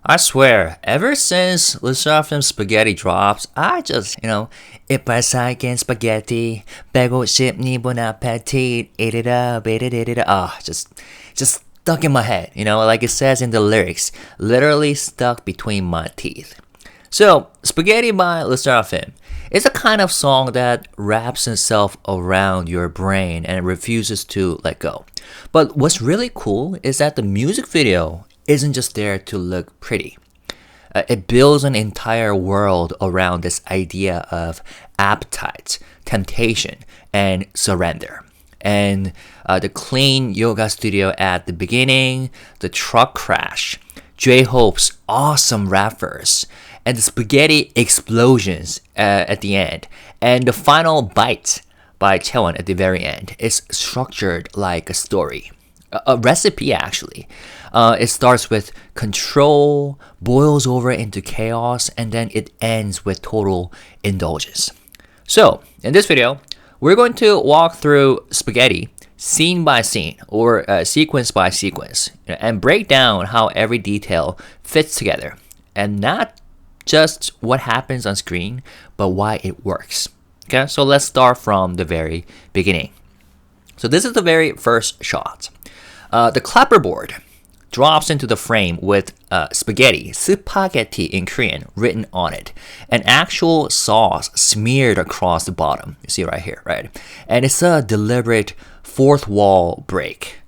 I swear, ever since 르세라핌 spaghetti drops, I just, 이빨 사이겐 spaghetti, 150니 appetite, eat it up, just stuck in my head, like it says in the lyrics, literally stuck between my teeth. So, Spaghetti by 르세라핌 is a kind of song that wraps itself around your brain and refuses to let go. But what's really cool is that the music video isn't just there to look pretty. It builds an entire world around this idea of appetite, temptation, and surrender. And the clean yoga studio at the beginning, the truck crash, jhope's awesome rap verse, and the spaghetti explosions at the end, and the final bite by Chaewon at the very end is structured like a story. A recipe, actually. It starts with control, boils over into chaos, and then it ends with total indulgence. So, in this video, we're going to walk through spaghetti scene by scene or sequence by sequence and break down how every detail fits together and not just what happens on screen, but why it works. Okay, so let's start from the very beginning. So this is the very first shot. The clapperboard drops into the frame with spaghetti in Korean, written on it. An actual sauce smeared across the bottom. You see right here, right? And it's a deliberate fourth wall break.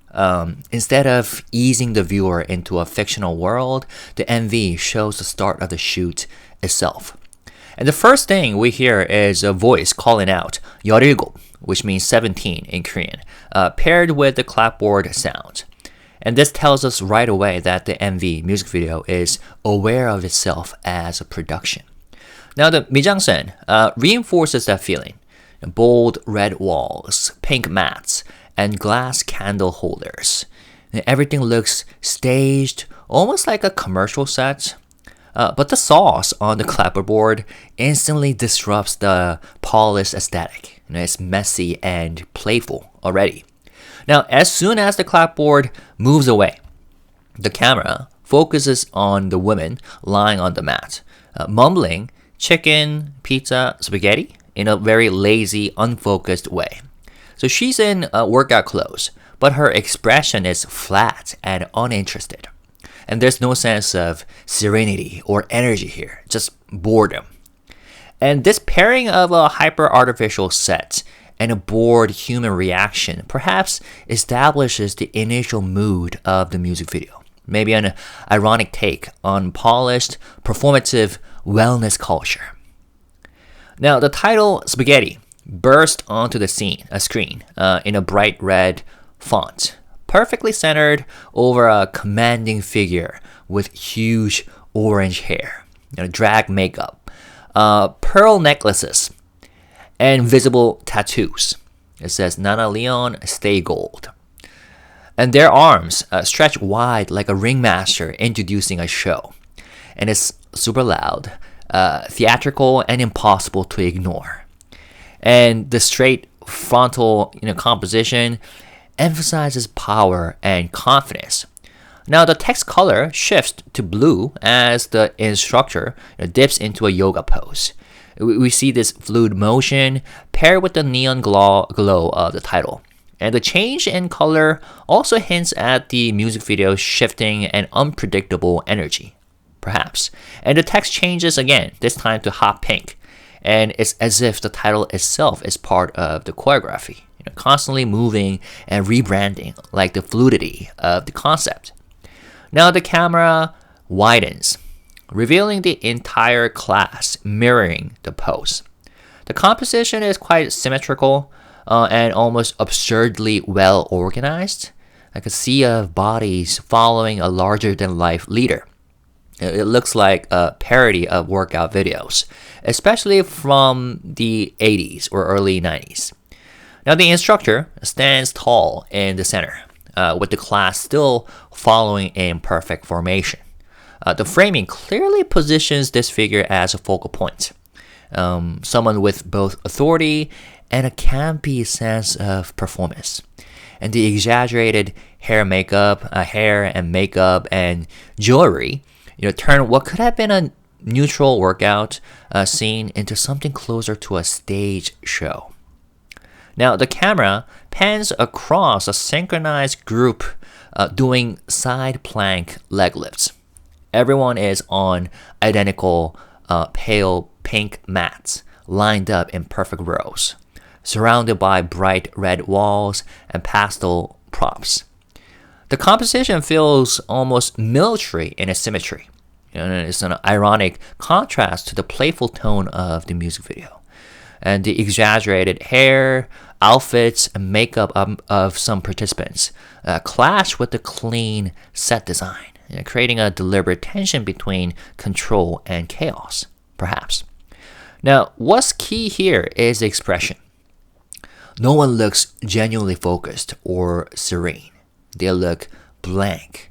Instead of easing the viewer into a fictional world, the MV shows the start of the shoot itself. And the first thing we hear is a voice calling out 17, which means 17 in Korean, paired with the clapboard sound. And this tells us right away that the MV music video is aware of itself as a production. Now the 미장센 reinforces that feeling. Bold red walls, pink mats, and glass candle holders. And everything looks staged, almost like a commercial set. But the sauce on the clapperboard instantly disrupts the polished aesthetic. It's messy and playful already. Now, as soon as the clapboard moves away, the camera focuses on the woman lying on the mat, mumbling chicken, pizza, spaghetti in a very lazy, unfocused way. So she's in workout clothes, but her expression is flat and uninterested. And there's no sense of serenity or energy here, just boredom. And this pairing of a hyper-artificial set and a bored human reaction perhaps establishes the initial mood of the music video. Maybe an ironic take on polished, performative wellness culture. Now, the title Spaghetti burst onto the screen in a bright red font, perfectly centered over a commanding figure with huge orange hair, drag makeup, pearl necklaces, and visible tattoos. It says Nana Leon, stay gold. And their arms stretch wide like a ringmaster introducing a show. And it's super loud, theatrical, and impossible to ignore. And the straight frontal composition emphasizes power and confidence. Now the text color shifts to blue as the instructor dips into a yoga pose. We see this fluid motion paired with the neon glow of the title. And the change in color also hints at the music video's shifting and unpredictable energy, perhaps. And the text changes again, this time to hot pink. And it's as if the title itself is part of the choreography, constantly moving and rebranding like the fluidity of the concept. Now the camera widens, revealing the entire class mirroring the pose. The composition is quite symmetrical and almost absurdly well organized, like a sea of bodies following a larger-than-life leader. It looks like a parody of workout videos, especially from the 80s or early 90s. Now the instructor stands tall in the center, with the class still following in perfect formation. The framing clearly positions this figure as a focal point, someone with both authority and a campy sense of performance. And the exaggerated hair and makeup and jewelry turn what could have been a neutral workout scene into something closer to a stage show. Now, the camera pans across a synchronized group doing side plank leg lifts. Everyone is on identical pale pink mats lined up in perfect rows, surrounded by bright red walls and pastel props. The composition feels almost military in its symmetry. It's an ironic contrast to the playful tone of the music video. And the exaggerated hair, outfits, and makeup of some participants clash with the clean set design, creating a deliberate tension between control and chaos, perhaps. Now, what's key here is the expression. No one looks genuinely focused or serene. They look blank,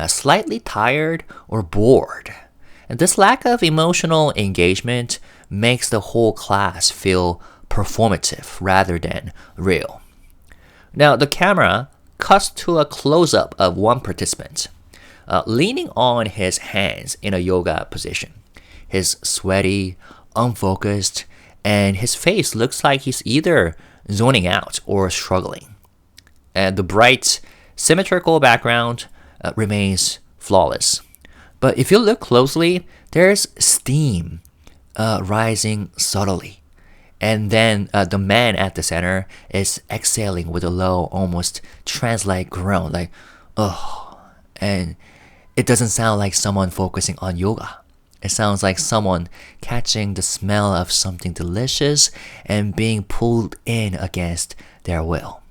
slightly tired or bored. And this lack of emotional engagement makes the whole class feel performative rather than real. Now, the camera cuts to a close-up of one participant, leaning on his hands in a yoga position. He's sweaty, unfocused, and his face looks like he's either zoning out or struggling. And the bright, symmetrical background remains flawless. But if you look closely, there's steam rising subtly. And then the man at the center is exhaling with a low, almost trance-like groan, like, oh. And it doesn't sound like someone focusing on yoga. It sounds like someone catching the smell of something delicious and being pulled in against their will.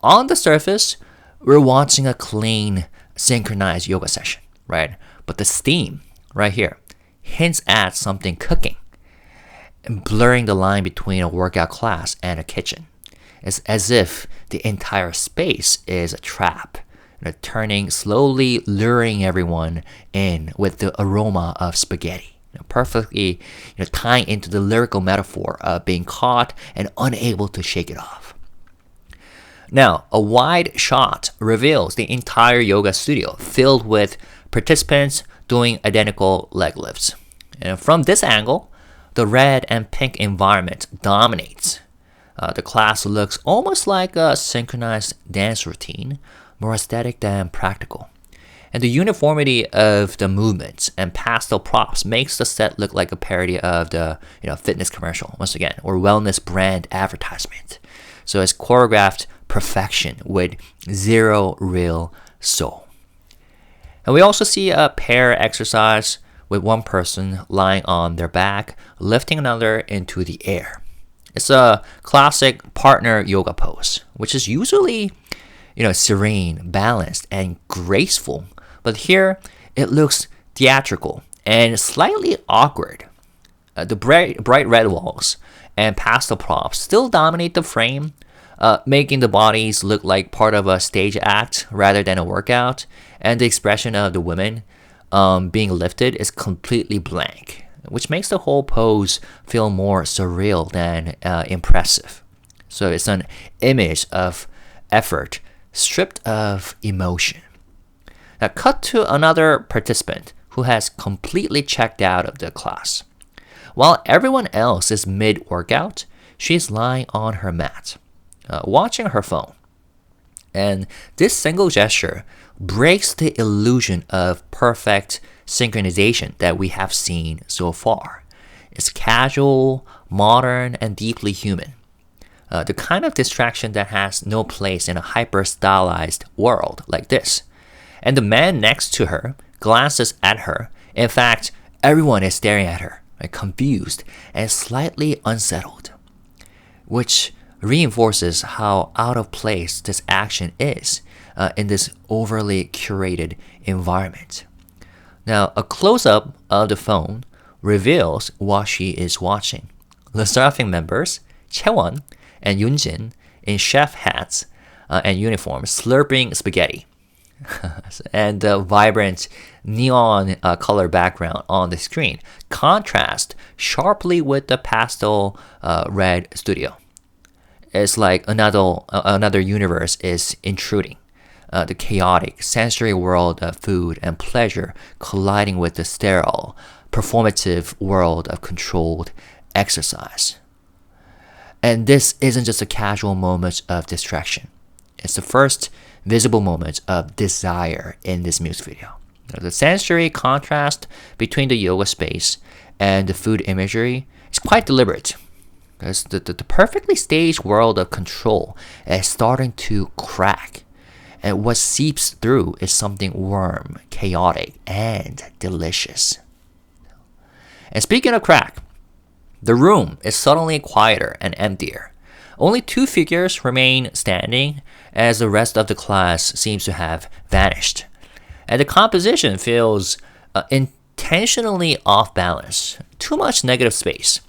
On the surface, we're watching a clean, synchronized yoga session, right? But the steam right here hints at something cooking and blurring the line between a workout class and a kitchen. It's as if the entire space is a trap, turning slowly, luring everyone in with the aroma of spaghetti, perfectly tying into the lyrical metaphor of being caught and unable to shake it off. Now, a wide shot reveals the entire yoga studio filled with participants doing identical leg lifts. And from this angle, the red and pink environment dominates. The class looks almost like a synchronized dance routine, more aesthetic than practical. And the uniformity of the movements and pastel props makes the set look like a parody of the fitness commercial, once again, or wellness brand advertisement. So it's choreographed perfection with zero real soul. And we also see a pair exercise with one person lying on their back, lifting another into the air. It's a classic partner yoga pose, which is usually serene, balanced, and graceful. But here, it looks theatrical and slightly awkward. The bright red walls and pastel props still dominate the frame, making the bodies look like part of a stage act rather than a workout. And the expression of the women being lifted is completely blank, which makes the whole pose feel more surreal than impressive. So it's an image of effort stripped of emotion. Now cut to another participant who has completely checked out of the class. While everyone else is mid-workout, she's lying on her mat, watching her phone. And this single gesture breaks the illusion of perfect synchronization that we have seen so far. It's casual, modern, and deeply human. The kind of distraction that has no place in a hyper-stylized world like this. And the man next to her glances at her. In fact, everyone is staring at her, confused and slightly unsettled, which reinforces how out of place this action is in this overly curated environment. Now, a close-up of the phone reveals what she is watching. 르세라핌 members, Chaewon and Yoonjin, in chef hats and uniforms, slurping spaghetti. And the vibrant neon color background on the screen contrast sharply with the pastel red studio. It's like another universe is intruding. the chaotic sensory world of food and pleasure colliding with the sterile, performative world of controlled exercise. And this isn't just a casual moment of distraction. It's the first visible moment of desire in this music video. The sensory contrast between the yoga space and the food imagery is quite deliberate. Because the perfectly staged world of control is starting to crack. And what seeps through is something warm, chaotic, and delicious. And speaking of crack, the room is suddenly quieter and emptier. Only 2 figures remain standing as the rest of the class seems to have vanished. And the composition feels intentionally off balance. Too much negative space.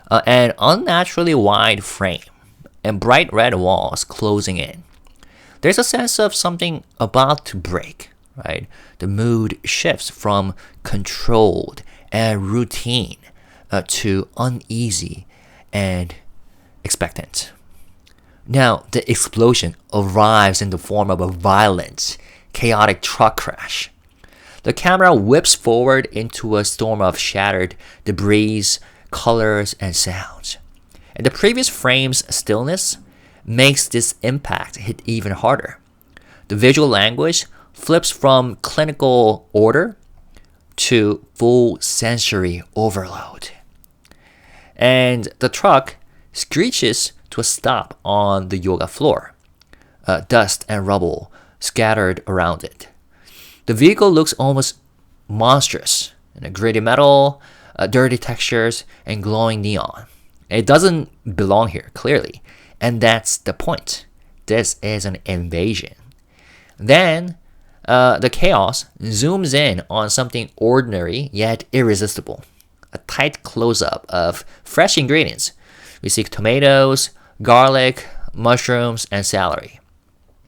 An unnaturally wide frame. And bright red walls closing in. There's a sense of something about to break, right? The mood shifts from controlled and routine to uneasy and expectant. Now, the explosion arrives in the form of a violent, chaotic truck crash. The camera whips forward into a storm of shattered debris, colors, and sounds. And the previous frame's stillness makes this impact hit even harder. The visual language flips from clinical order to full sensory overload. And the truck screeches to a stop on the yoga floor. Dust and rubble scattered around it. The vehicle looks almost monstrous. Gritty metal, dirty textures, and glowing neon. It doesn't belong here, clearly. And that's the point. This is an invasion. Then, the chaos zooms in on something ordinary yet irresistible. A tight close-up of fresh ingredients. We see tomatoes, garlic, mushrooms, and celery.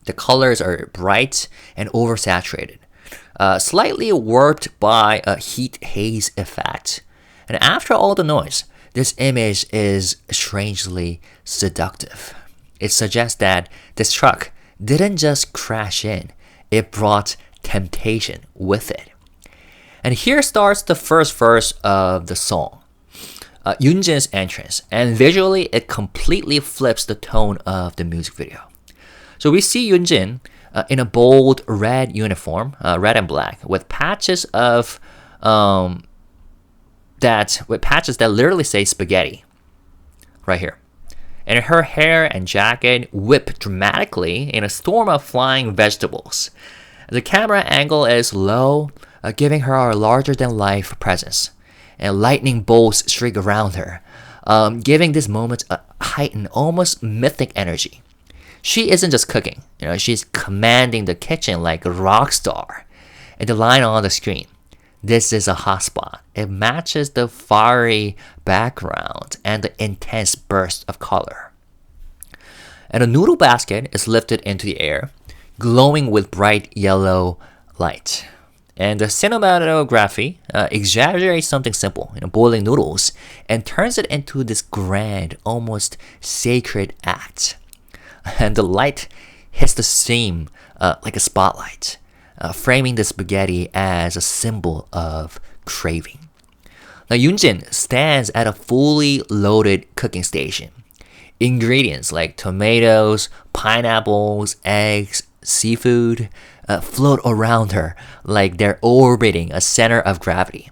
The colors are bright and oversaturated, slightly warped by a heat haze effect. And after all the noise, this image is strangely seductive. It suggests that this truck didn't just crash in, it brought temptation with it. And here starts the first verse of the song, Yoonjin's entrance, and visually it completely flips the tone of the music video. So we see Yoonjin in a bold red uniform, red and black, with patches that literally say spaghetti, right here. And her hair and jacket whip dramatically in a storm of flying vegetables. The camera angle is low, giving her a larger-than-life presence. And lightning bolts streak around her, giving this moment a heightened, almost mythic energy. She isn't just cooking, she's commanding the kitchen like a rock star. And the line on the screen, "This is a hot spot," it matches the fiery background and the intense burst of color. And a noodle basket is lifted into the air, glowing with bright yellow light. And the cinematography exaggerates something simple, boiling noodles, and turns it into this grand, almost sacred act. And the light hits the seam like a spotlight, framing the spaghetti as a symbol of craving. Now, Yoonjin stands at a fully loaded cooking station. Ingredients like tomatoes, pineapples, eggs, seafood float around her like they're orbiting a center of gravity.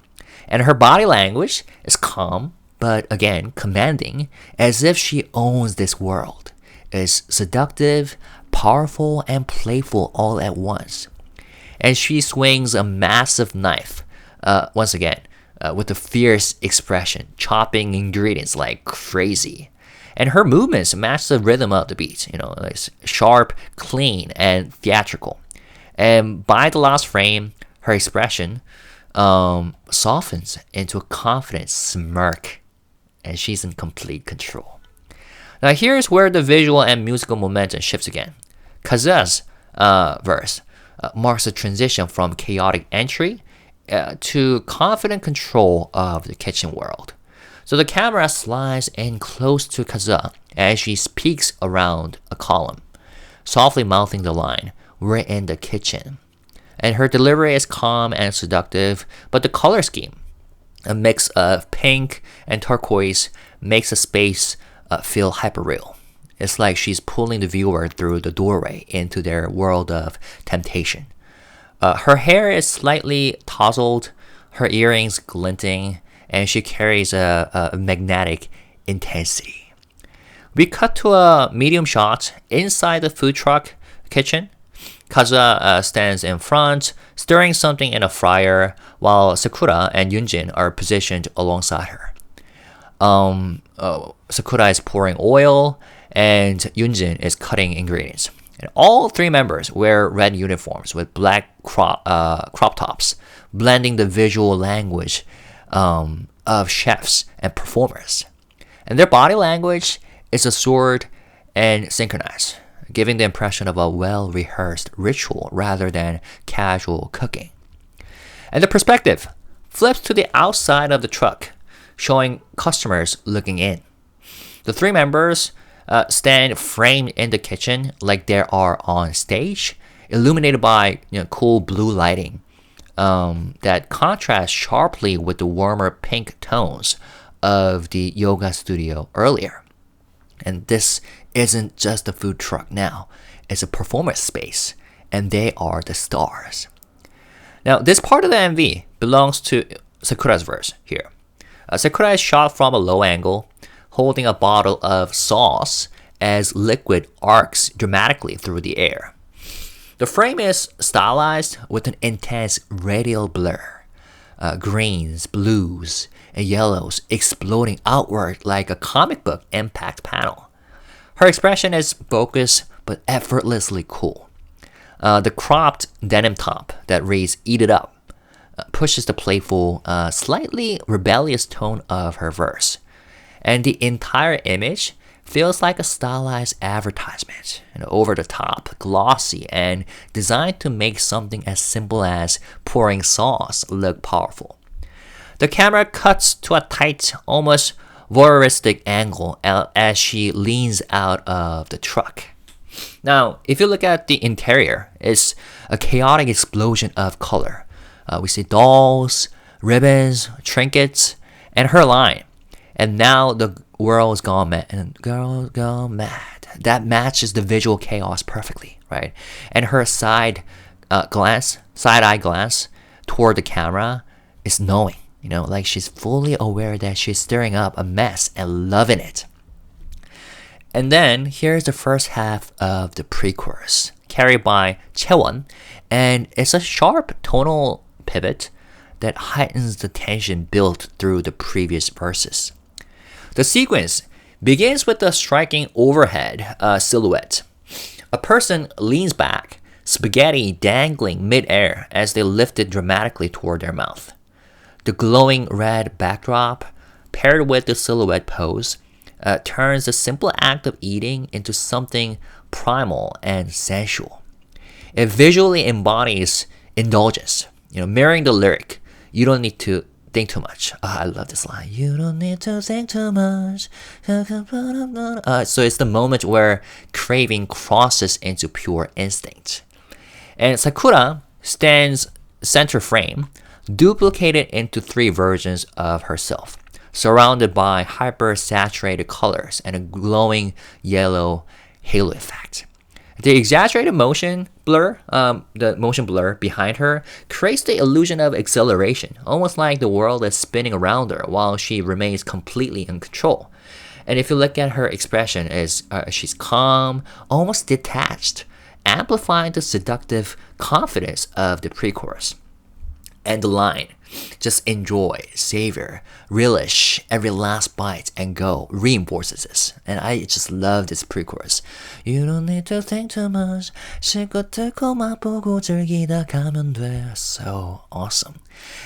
And her body language is calm, but again, commanding, as if she owns this world. It's seductive, powerful, and playful all at once. And she swings a massive knife, once again, with a fierce expression, chopping ingredients like crazy. And her movements match the rhythm of the beat, it's sharp, clean, and theatrical. And by the last frame, her expression softens into a confident smirk, and she's in complete control. Now here's where the visual and musical momentum shifts again. Kaza's verse marks a transition from chaotic entry to confident control of the kitchen world. So the camera slides in close to Kaza as she speaks around a column, softly mouthing the line, we're in the kitchen. And her delivery is calm and seductive, but the color scheme, a mix of pink and turquoise, makes the space feel hyperreal. It's like she's pulling the viewer through the doorway into their world of temptation. Her hair is slightly tousled, her earrings glinting, and she carries a magnetic intensity. We cut to a medium shot inside the food truck kitchen. Kazuha stands in front, stirring something in a fryer, while Sakura and Yunjin are positioned alongside her. Sakura is pouring oil, and Yunjin is cutting ingredients. And all three members wear red uniforms with black crop tops, blending the visual language of chefs and performers. And their body language is assured and synchronized, giving the impression of a well-rehearsed ritual rather than casual cooking. And the perspective flips to the outside of the truck, showing customers looking in. The three members stand framed in the kitchen like they are on stage, illuminated by cool blue lighting that contrasts sharply with the warmer pink tones of the yoga studio earlier. And this isn't just a food truck now, it's a performance space, and they are the stars. Now, this part of the MV belongs to Sakura's verse here. Sakura is shot from a low angle, holding a bottle of sauce as liquid arcs dramatically through the air. The frame is stylized with an intense radial blur. Greens, blues, and yellows exploding outward like a comic book impact panel. Her expression is focused but effortlessly cool. The cropped denim top that reads "Eat It Up" pushes the playful, slightly rebellious tone of her verse. And the entire image feels like a stylized advertisement, over the top, glossy, and designed to make something as simple as pouring sauce look powerful. The camera cuts to a tight, almost voyeuristic angle as she leans out of the truck. Now, if you look at the interior, it's a chaotic explosion of color. We see dolls, ribbons, trinkets, and her line. And now the world's gone mad, and girls gone mad. That matches the visual chaos perfectly, right? And her side eye glance toward the camera is knowing, like she's fully aware that she's stirring up a mess and loving it. And then here's the first half of the pre-chorus, carried by Chaewon, and it's a sharp tonal pivot that heightens the tension built through the previous verses. The sequence begins with a striking overhead silhouette. A person leans back, spaghetti dangling mid-air as they lift it dramatically toward their mouth. The glowing red backdrop, paired with the silhouette pose, turns the simple act of eating into something primal and sensual. It visually embodies indulgence, mirroring the lyric, "You don't need to think too much." I love this line. "You don't need to think too much." So it's the moment where craving crosses into pure instinct. And Sakura stands center frame, duplicated into three versions of herself, surrounded by hyper-saturated colors and a glowing yellow halo effect. The exaggerated motion blur, behind her creates the illusion of acceleration, almost like the world is spinning around her while she remains completely in control. And if you look at her expression, she's calm, almost detached, amplifying the seductive confidence of the pre-chorus. And the line, "Just enjoy, savor, relish every last bite and go," reinforces this. And I just love this pre-chorus. "You don't need to think too much. 실컷 듣고 맛보고 즐기다 가면 돼." So awesome.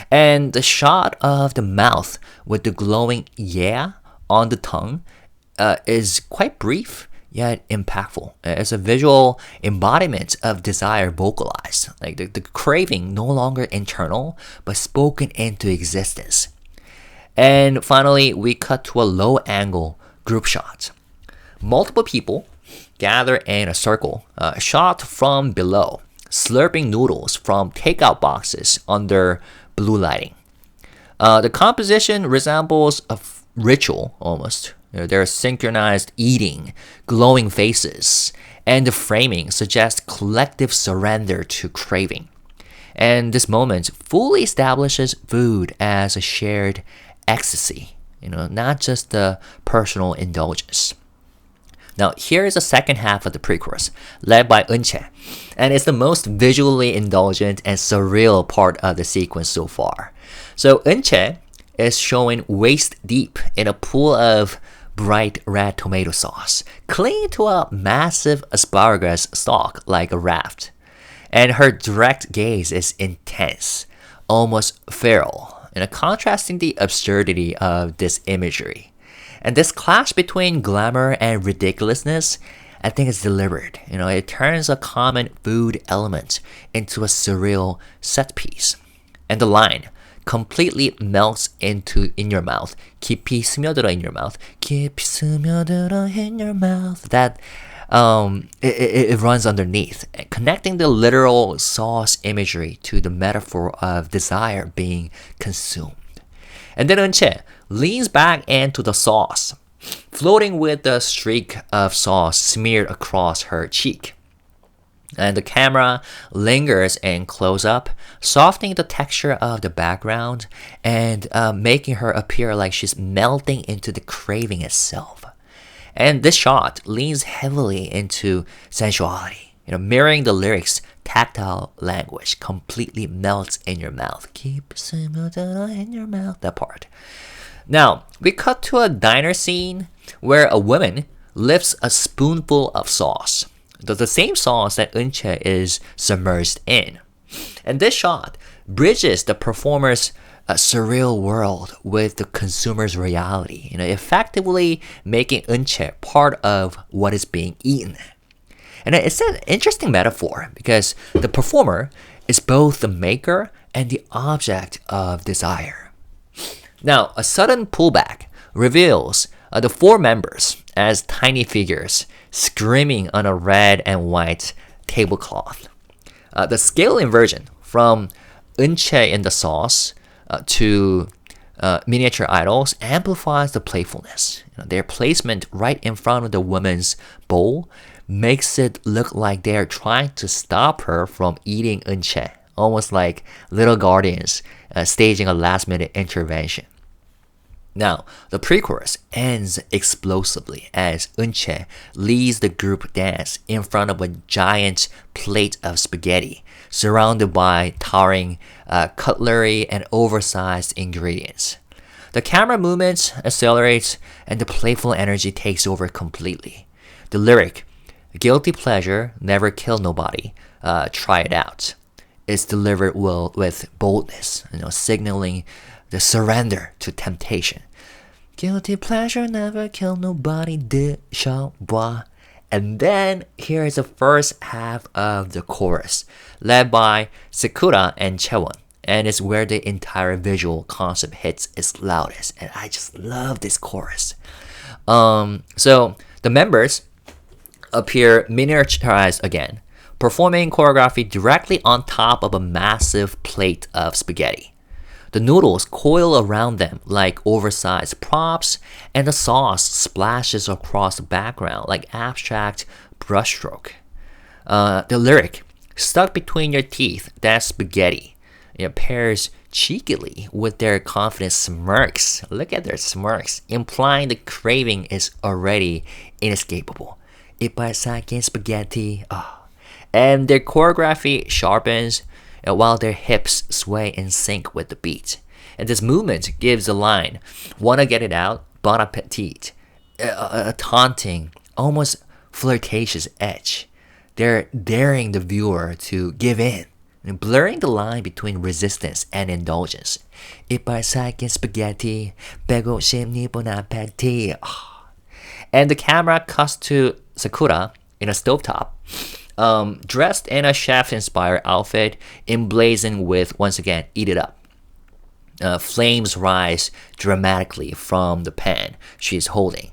And the shot of the mouth with the glowing "yeah" on the tongue is quite brief, yet impactful. It's a visual embodiment of desire vocalized, like the craving no longer internal, but spoken into existence. And finally, we cut to a low-angle group shot. Multiple people gather in a circle, shot from below, slurping noodles from takeout boxes under blue lighting. The composition resembles a ritual almost. There are synchronized eating, glowing faces, and the framing suggests collective surrender to craving. And this moment fully establishes food as a shared ecstasy, not just a personal indulgence. Now, here is the second half of the pre-chorus, led by Eunchae, and it's the most visually indulgent and surreal part of the sequence so far. So Eunchae is showing waist deep in a pool of bright red tomato sauce, clinging to a massive asparagus stalk like a raft. And her direct gaze is intense, almost feral, contrasting the absurdity of this imagery. And this clash between glamour and ridiculousness, I think is deliberate. It turns a common food element into a surreal set piece. And the line completely melts in your mouth. 깊이 스며들어 in your mouth. 깊이 스며들어 in your mouth. That it runs underneath, connecting the literal sauce imagery to the metaphor of desire being consumed. And then Eunchae leans back into the sauce, floating with the streak of sauce smeared across her cheek. And the camera lingers in close-up, softening the texture of the background and making her appear like she's melting into the craving itself. And this shot leans heavily into sensuality, mirroring the lyrics' tactile language, completely melts in your mouth. Keep in your mouth, that part. Now, we cut to a diner scene where a woman lifts a spoonful of sauce, the same sauce that Eunchae is submerged in. And this shot bridges the performer's surreal world with the consumer's reality, effectively making Eunchae part of what is being eaten. And it's an interesting metaphor because the performer is both the maker and the object of desire. Now, a sudden pullback reveals the four members as tiny figures screaming on a red and white tablecloth. The scale inversion from Eunchae in the sauce to miniature idols amplifies the playfulness. Their placement right in front of the woman's bowl makes it look like they're trying to stop her from eating Eunchae, almost like little guardians staging a last-minute intervention. Now, the pre-chorus ends explosively as Eunchae leads the group dance in front of a giant plate of spaghetti, surrounded by towering cutlery and oversized ingredients. The camera movement accelerates and the playful energy takes over completely. The lyric, "Guilty pleasure, never kill nobody, try it out," is delivered with boldness, signaling the surrender to temptation. Guilty pleasure, never kill nobody, jhope. And then here is the first half of the chorus, led by Sakura and Chaewon, and it's where the entire visual concept hits its loudest. And I just love this chorus. So the members appear miniaturized again, performing choreography directly on top of a massive plate of spaghetti. The noodles coil around them like oversized props, and the sauce splashes across the background like abstract brushstroke. The lyric, "Stuck between your teeth, that's spaghetti," pairs cheekily with their confident smirks. Look at their smirks, implying the craving is already inescapable. 이빨 사긴 spaghetti. And their choreography sharpens while their hips sway in sync with the beat. And this movement gives the line, "Wanna get it out? Bon appetit," a taunting, almost flirtatious edge. They're daring the viewer to give in, blurring the line between resistance and indulgence. 이빨 사긴 spaghetti, 빼고 싶니 bon appetit. And the camera cuts to Sakura in a stovetop, dressed in a chef-inspired outfit, emblazoned with, once again, "Eat it up." Flames rise dramatically from the pan she's holding,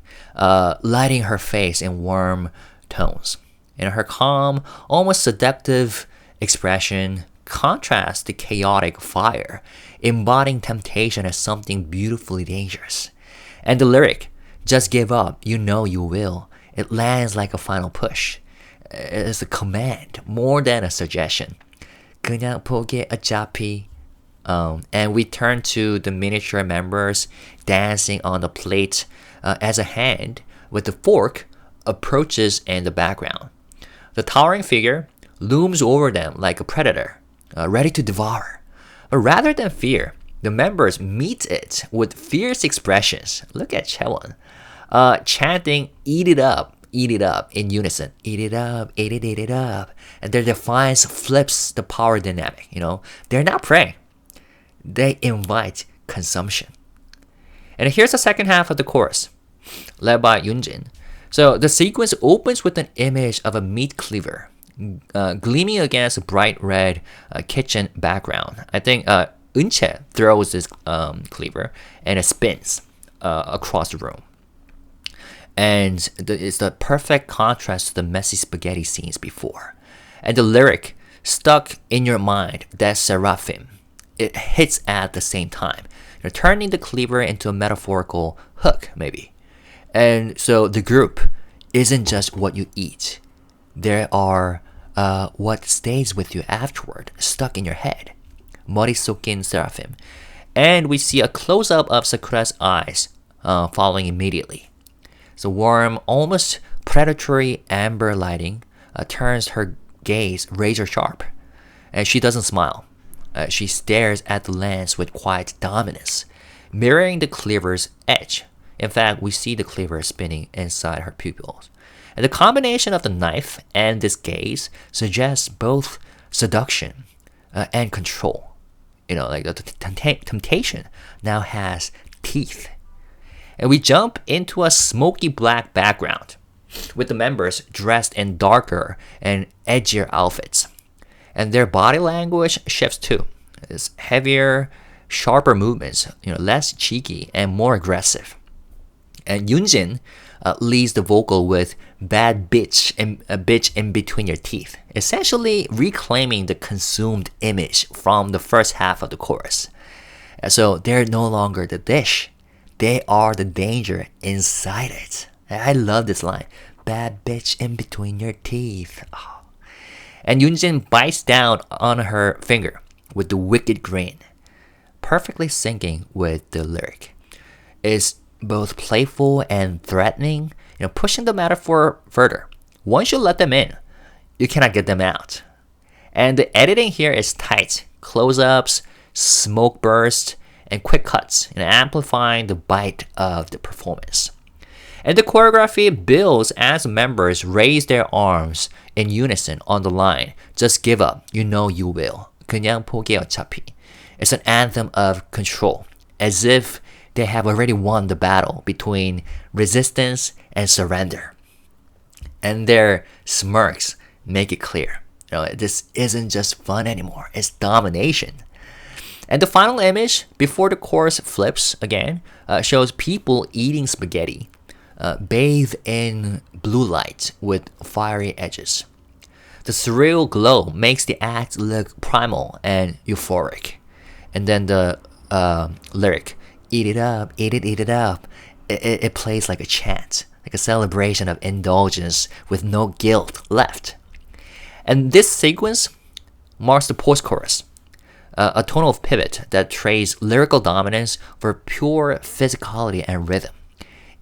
lighting her face in warm tones. Her calm, almost seductive expression contrasts the chaotic fire, embodying temptation as something beautifully dangerous. And the lyric, just give up, you know you will, it lands like a final push. It's a command more than a suggestion. 그냥 포기해 어차피. And we turn to the miniature members dancing on the plate as a hand with the fork approaches in the background. The towering figure looms over them like a predator, ready to devour. But rather than fear, the members meet it with fierce expressions. Look at Chaewon, chanting eat it up in unison. Eat it up, eat it up. And their defiance flips the power dynamic, They're not praying. They invite consumption. And here's the second half of the chorus, led by Yoonjin. So the sequence opens with an image of a meat cleaver gleaming against a bright red kitchen background. I think Eunche throws this cleaver and it spins across the room. And it's the perfect contrast to the messy spaghetti scenes before. And the lyric, stuck in your mind, that's SSERAFIM. It hits at the same time, turning the cleaver into a metaphorical hook, maybe. And so the group isn't just what you eat. There are what stays with you afterward, stuck in your head. 머릿속인 SSERAFIM. And we see a close-up of Sakura's eyes following immediately. So warm, almost predatory amber lighting turns her gaze razor sharp. And she doesn't smile. She stares at the lens with quiet dominance, mirroring the cleaver's edge. In fact, we see the cleaver spinning inside her pupils. And the combination of the knife and this gaze suggests both seduction and control. Like the temptation now has teeth. And we jump into a smoky black background with the members dressed in darker and edgier outfits. And their body language shifts too. It's heavier, sharper movements, less cheeky and more aggressive. And Yoonjin leads the vocal with bad bitch in between your teeth, essentially reclaiming the consumed image from the first half of the chorus. So they're no longer the dish. They are the danger inside it. I love this line. Bad bitch in between your teeth. Oh. And Yoonjin bites down on her finger with the wicked grin, perfectly syncing with the lyric. It's both playful and threatening, pushing the metaphor further. Once you let them in, you cannot get them out. And the editing here is tight. Close-ups, smoke bursts, and quick cuts, amplifying the bite of the performance. And the choreography builds as members raise their arms in unison on the line. Just give up, you know you will. 그냥 포기해 어차피. It's an anthem of control, as if they have already won the battle between resistance and surrender. And their smirks make it clear. This isn't just fun anymore, it's domination. And the final image, before the chorus flips again, shows people eating spaghetti, bathed in blue light with fiery edges. The surreal glow makes the act look primal and euphoric. And then the lyric, eat it up, eat it up, it plays like a chant, like a celebration of indulgence with no guilt left. And this sequence marks the post-chorus, a tonal pivot that trades lyrical dominance for pure physicality and rhythm.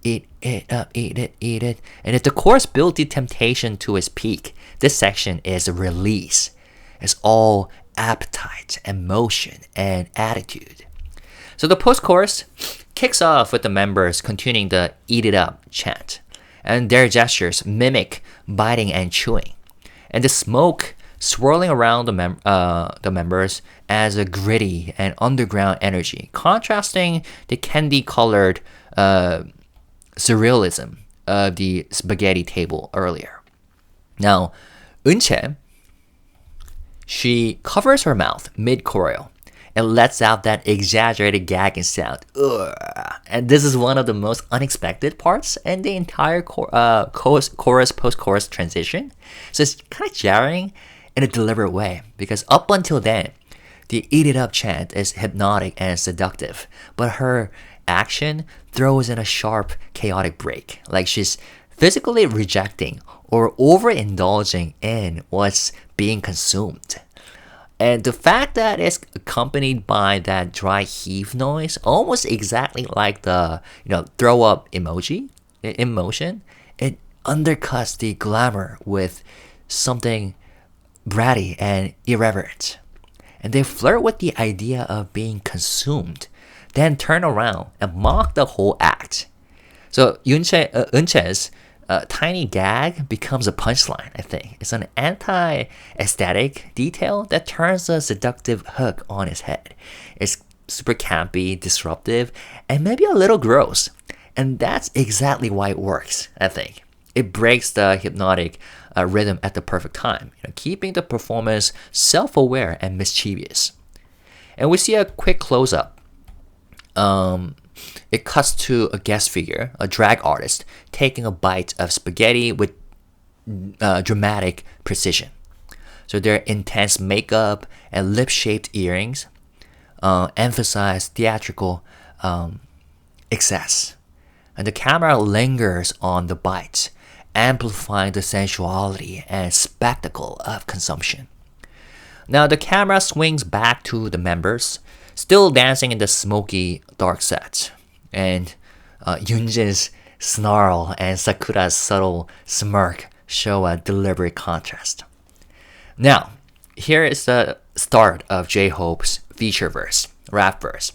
Eat it up, eat it. And if the chorus built the temptation to its peak, this section is a release. It's all appetite, emotion, and attitude. So the post-chorus kicks off with the members continuing the eat it up chant. And their gestures mimic biting and chewing. And the smoke swirling around the members as a gritty and underground energy, contrasting the candy-colored surrealism of the spaghetti table earlier. Now, Eunche, she covers her mouth mid-choreo and lets out that exaggerated gagging sound. Ugh. And this is one of the most unexpected parts in the entire chorus post-chorus transition. So it's kind of jarring in a deliberate way, because up until then, the eat it up chant is hypnotic and seductive, but her action throws in a sharp, chaotic break, like she's physically rejecting or overindulging in what's being consumed. And the fact that it's accompanied by that dry heave noise, almost exactly like the throw up emoji in motion, it undercuts the glamour with something bratty and irreverent. And they flirt with the idea of being consumed, then turn around and mock the whole act. So Eunche's tiny gag becomes a punchline, I think. It's an anti-aesthetic detail that turns a seductive hook on his head. It's super campy, disruptive, and maybe a little gross. And that's exactly why it works, I think. It breaks the hypnotic rhythm at the perfect time, keeping the performance self-aware and mischievous. And we see a quick close-up. It cuts to a guest figure, a drag artist, taking a bite of spaghetti with dramatic precision. So their intense makeup and lip-shaped earrings emphasize theatrical excess. And the camera lingers on the bite, amplifying the sensuality and spectacle of consumption. Now the camera swings back to the members, still dancing in the smoky, dark set. And Yoonjin's snarl and Sakura's subtle smirk show a deliberate contrast. Now, here is the start of J-Hope's feature verse, rap verse.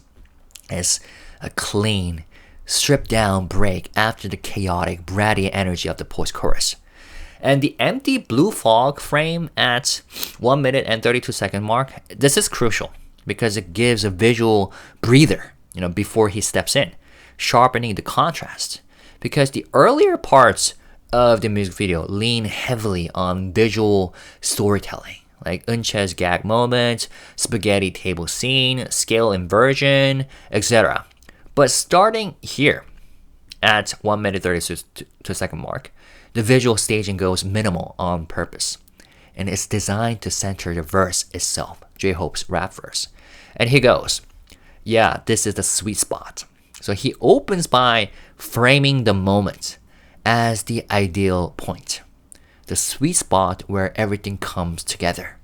It's a clean, stripped down break after the chaotic, bratty energy of the post-chorus. And the empty blue fog frame at 1 minute and 32 second mark, this is crucial because it gives a visual breather, before he steps in, sharpening the contrast. Because the earlier parts of the music video lean heavily on visual storytelling, like Eunche's gag moment, spaghetti table scene, scale inversion, etc. But starting here at 1 minute 32 second mark, the visual staging goes minimal on purpose. And it's designed to center the verse itself, J-Hope's rap verse. And he goes, yeah, this is the sweet spot. So he opens by framing the moment as the ideal point, the sweet spot where everything comes together.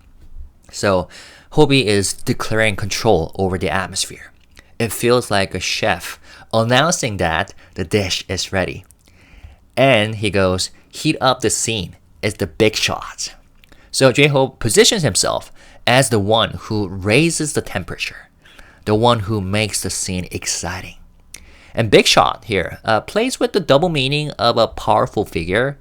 So HYBE is declaring control over the atmosphere. It feels like a chef announcing that the dish is ready. And he goes, heat up the scene is the big shot. So J-Hope positions himself as the one who raises the temperature, the one who makes the scene exciting. And big shot here plays with the double meaning of a powerful figure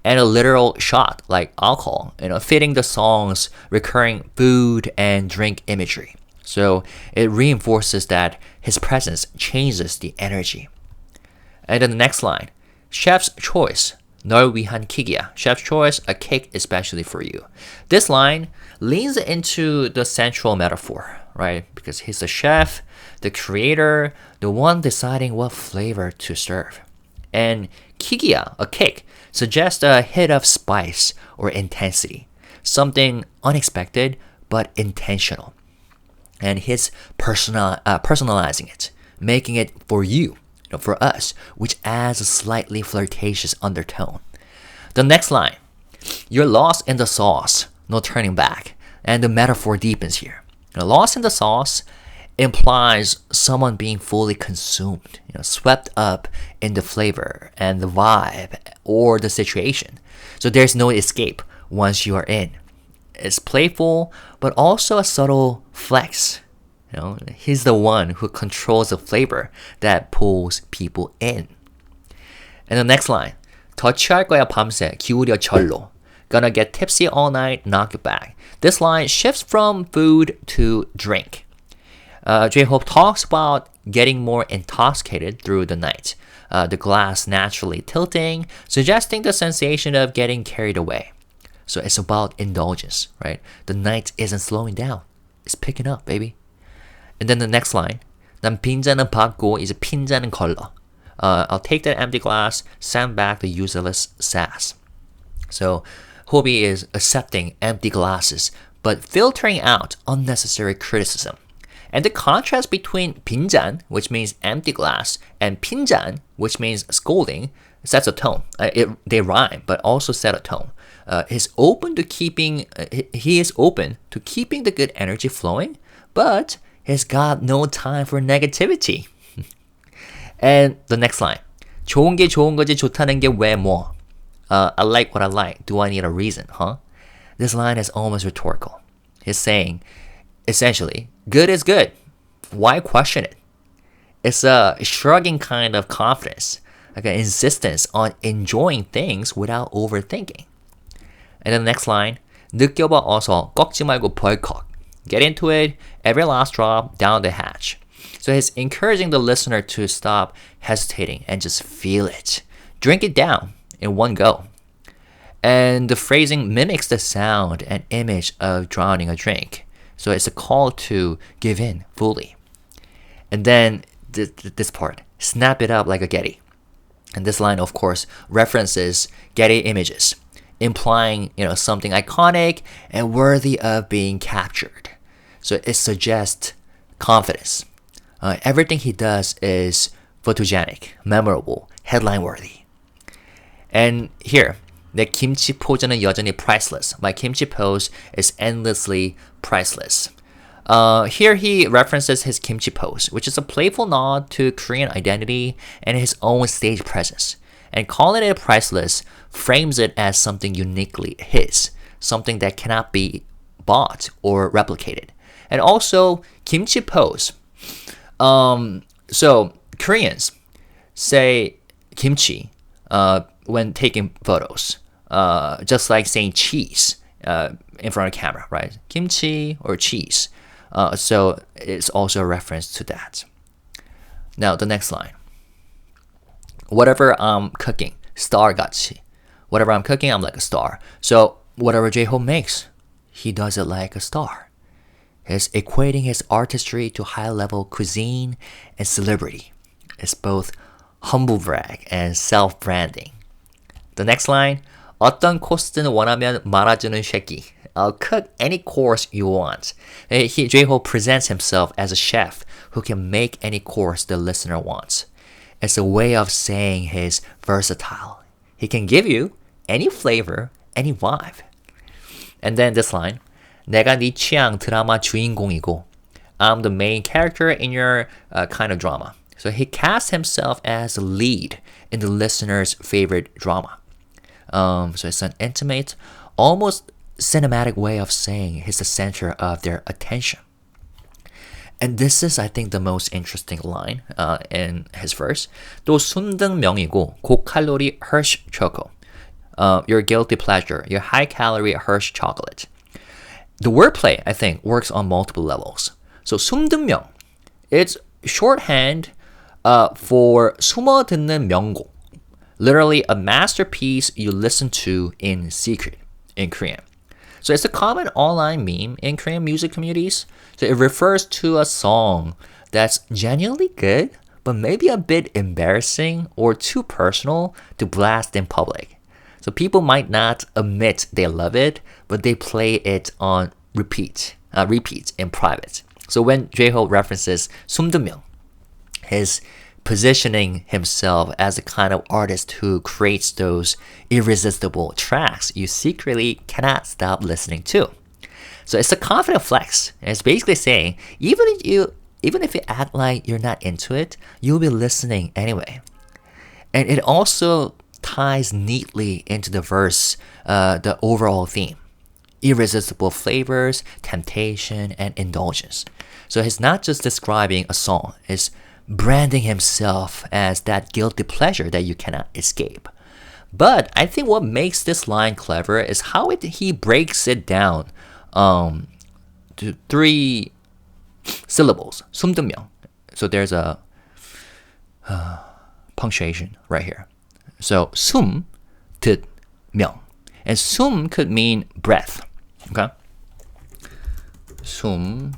and a literal shot like alcohol, fitting the song's recurring food and drink imagery. So it reinforces that his presence changes the energy. And then the next line, chef's choice, 널 위한 킥이야. Chef's choice, a cake especially for you. This line leans into the central metaphor, right? Because he's the chef, the creator, the one deciding what flavor to serve. And 킥이야, a cake, suggests a hit of spice or intensity, something unexpected but intentional. And he's personalizing it, making it for you, for us, which adds a slightly flirtatious undertone. The next line, you're lost in the sauce, no turning back. And the metaphor deepens here. Lost in the sauce implies someone being fully consumed, swept up in the flavor and the vibe or the situation. So there's no escape once you are in. It's playful, but also a subtle flex. He's the one who controls the flavor that pulls people in. And the next line, 더 취할 거야 밤새 기울여 절로. Gonna get tipsy all night, knock it back. This line shifts from food to drink. J-Hope talks about getting more intoxicated through the night, the glass naturally tilting, suggesting the sensation of getting carried away. So it's about indulgence, right? The night isn't slowing down. It's picking up, baby. And then the next line. 난 빈잔은 받고 이제 핀잔은 걸러. I'll take that empty glass, send back the useless sass. So HYBE is accepting empty glasses, but filtering out unnecessary criticism. And the contrast between 빈잔, which means empty glass, and 핀잔, which means scolding, sets a tone. They rhyme, but also set a tone. He is open to keeping the good energy flowing, but he's got no time for negativity. And the next line. 좋은 게 좋은 거지 좋다는 게 왜 뭐? I like what I like. Do I need a reason, huh? This line is almost rhetorical. He's saying, essentially, good is good. Why question it? It's a shrugging kind of confidence, like an insistence on enjoying things without overthinking. And then the next line, 느껴봐 어서 꺾지 말고 벌컥. Get into it, every last drop, down the hatch. So he's encouraging the listener to stop hesitating and just feel it. Drink it down in one go. And the phrasing mimics the sound and image of drowning a drink. So it's a call to give in fully. And then this part, snap it up like a Getty. And this line, of course, references Getty images, implying something iconic and worthy of being captured. So it suggests confidence. Everything he does is photogenic, memorable, headline-worthy. And here, 내 김치 포즈는 여전히 priceless. My kimchi pose is endlessly priceless. Here he references his kimchi pose, which is a playful nod to Korean identity and his own stage presence. And calling it priceless frames it as something uniquely his, something that cannot be bought or replicated. And also, kimchi pose. So Koreans say kimchi when taking photos, just like saying cheese in front of camera, right? Kimchi or cheese. So it's also a reference to that. Now the next line. Whatever I'm cooking, star 같이. Whatever I'm cooking, I'm like a star. So whatever jhope makes, he does it like a star. He's equating his artistry to high-level cuisine and celebrity. It's both humble brag and self-branding. The next line, 어떤 코스든 원하면 말아주는 쉐키. I'll cook any course you want. jhope presents himself as a chef who can make any course the listener wants. It's a way of saying he's versatile. He can give you any flavor, any vibe. And then this line, 내가 네 취향 드라마 주인공이고 I'm the main character in your kind of drama. So he casts himself as the lead in the listener's favorite drama. So it's an intimate, almost cinematic way of saying he's the center of their attention. And this is, I think, the most interesting line in his verse. 또 순등명이고 고칼로리 Hershey choco. Your guilty pleasure, your high-calorie Hershey chocolate. The wordplay, I think, works on multiple levels. So 숨듣명, it's shorthand for 숨어 듣는 명곡. Literally a masterpiece you listen to in secret in Korean. So it's a common online meme in Korean music communities. So it refers to a song that's genuinely good, but maybe a bit embarrassing or too personal to blast in public. So people might not admit they love it, but they play it on repeat in private. So when jhope references 숨듣명, he's positioning himself as the kind of artist who creates those irresistible tracks you secretly cannot stop listening to. So it's a confident flex. And it's basically saying, even if you act like you're not into it, you'll be listening anyway. And it also ties neatly into the verse, the overall theme. Irresistible flavors, temptation, and indulgence. So he's not just describing a song, it's branding himself as that guilty pleasure that you cannot escape. But I think what makes this line clever is how he breaks it down to 3 syllables. 숨듣명. So there's a punctuation right here. So 숨, 듣, 명. And 숨 could mean breath. Okay? 숨,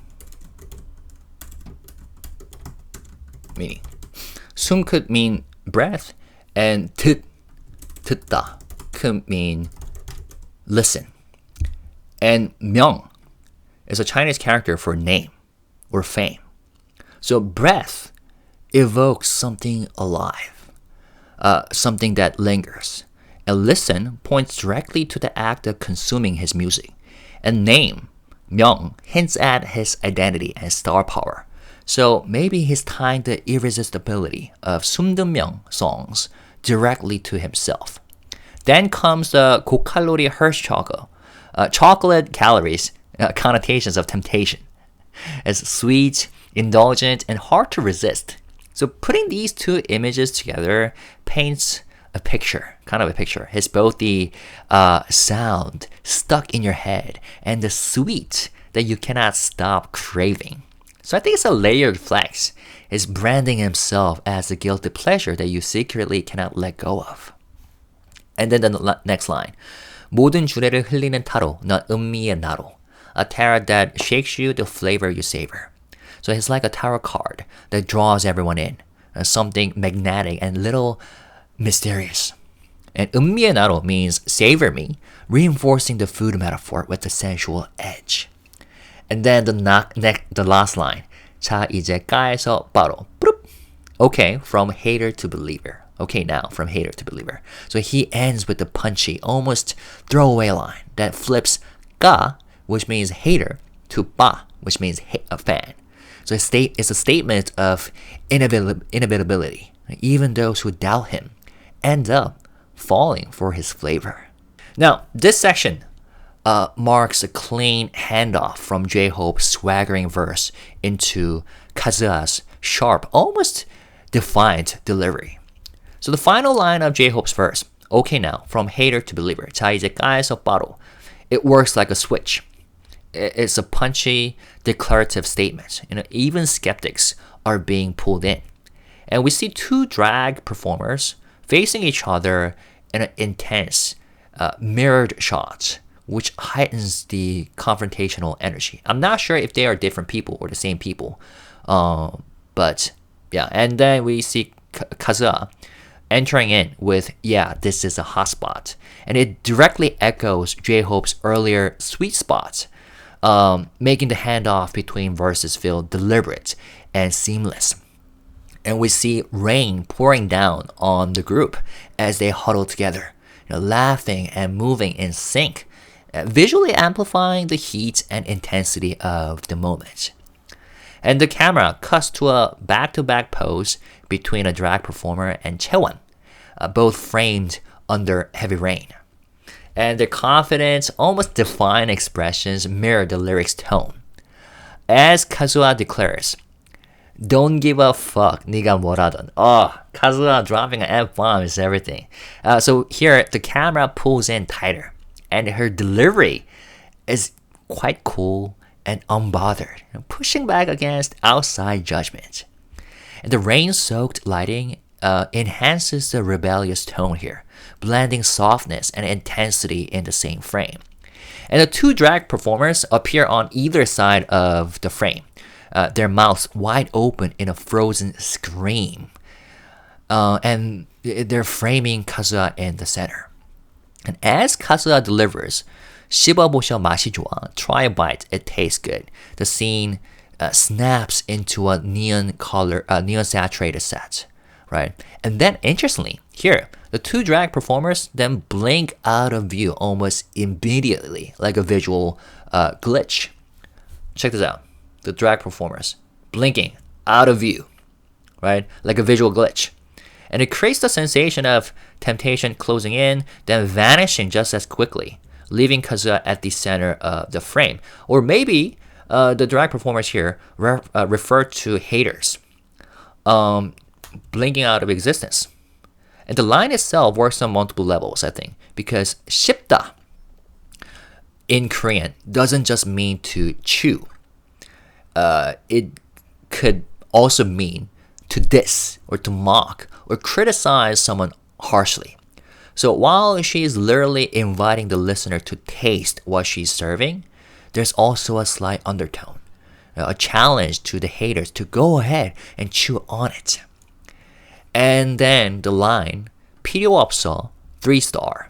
meaning. 숨 could mean breath, and 듣다 could mean listen. And 명 is a Chinese character for name or fame. So breath evokes something alive, something that lingers. And listen points directly to the act of consuming his music. And name, 명, hints at his identity and star power. So maybe he's tying the irresistibility of 숨든명 songs directly to himself. Then comes the 고칼로리 Hershey chocolate. Chocolate calories, connotations of temptation. It's sweet, indulgent, and hard to resist. So putting these two images together paints a picture, kind of a picture. It's both the sound stuck in your head and the sweet that you cannot stop craving. So I think it's a layered flex. It's branding himself as a guilty pleasure that you secretly cannot let go of. And then the next line. 모든 주례를 흘리는 타로, 넌 음미의 나로. A tarot that shakes you to flavor you savor. So it's like a tarot card that draws everyone in. Something magnetic and little mysterious. And 음미의 나로 means savor me, reinforcing the food metaphor with the sensual edge. And then the last line. 자 이제 까에서 바로 Okay, from hater to believer. Okay, now from hater to believer. So he ends with the punchy, almost throwaway line that flips 까, which means hater, to 빠, which means a fan. So it's a statement of inevitability. Even those who doubt him end up falling for his flavor. Now, this section marks a clean handoff from J-Hope's swaggering verse into Kazuha's sharp, almost defiant delivery. So the final line of J-Hope's verse, okay now, from hater to believer, 자 이제 까에서 바로, it works like a switch. It's a punchy, declarative statement. Even skeptics are being pulled in. And we see two drag performers facing each other in an intense, mirrored shot, which heightens the confrontational energy. I'm not sure if they are different people or the same people. But yeah, and then we see Kazuha entering in with, yeah, this is a hot spot. And it directly echoes J-Hope's earlier sweet spot, making the handoff between verses feel deliberate and seamless. And we see rain pouring down on the group as they huddle together, laughing and moving in sync, visually amplifying the heat and intensity of the moment. And the camera cuts to a back-to-back pose between a drag performer and Chaewon, both framed under heavy rain. And their confident, almost defiant expressions mirror the lyrics' tone. As Kazuha declares, don't give a fuck, 네가 뭐라던. Oh, Kazuha dropping an F-bomb is everything. So here, the camera pulls in tighter, and her delivery is quite cool and unbothered, pushing back against outside judgment. And the rain-soaked lighting enhances the rebellious tone here, blending softness and intensity in the same frame. And the two drag performers appear on either side of the frame, their mouths wide open in a frozen scream. And they're framing Kazuha in the center. And as Kazuha delivers, 씹어보셔 맛이 좋아, try a bite, it tastes good. The scene snaps into a neon saturated set, right? And then interestingly, here, the two drag performers then blink out of view almost immediately, like a visual glitch. Check this out. The drag performers blinking out of view, right? Like a visual glitch. And it creates the sensation of temptation closing in, then vanishing just as quickly, leaving Kazuha at the center of the frame. Or maybe the drag performers here refer to haters, blinking out of existence. And the line itself works on multiple levels, I think, because 씹다 in Korean doesn't just mean to chew. It could also mean to diss or to mock or criticize someone harshly. So while she is literally inviting the listener to taste what she's serving, there's also a slight undertone. a challenge to the haters to go ahead and chew on it. And then the line, 필요 없어, 3-star.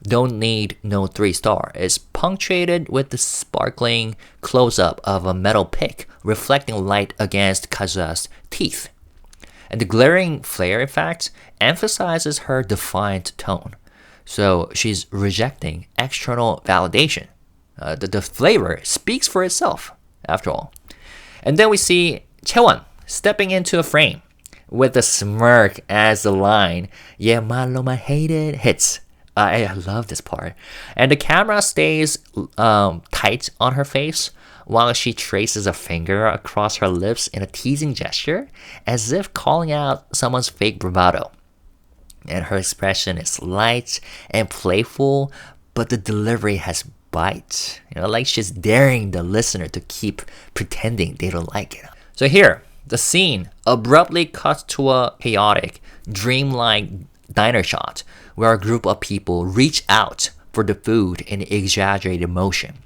Don't need no 3-star is punctuated with the sparkling close-up of a metal pick reflecting light against Kazua's teeth. And the glaring flare effect emphasizes her defiant tone. So she's rejecting external validation. The flavor speaks for itself, after all. And then we see Chaewon stepping into a frame with a smirk as the line, yeah, 말로만 hated, hits. I love this part. And the camera stays tight on her face while she traces a finger across her lips in a teasing gesture, as if calling out someone's fake bravado. And her expression is light and playful, but the delivery has bite. Like she's daring the listener to keep pretending they don't like it. So here, the scene abruptly cuts to a chaotic, dreamlike diner shot where a group of people reach out for the food in exaggerated motion.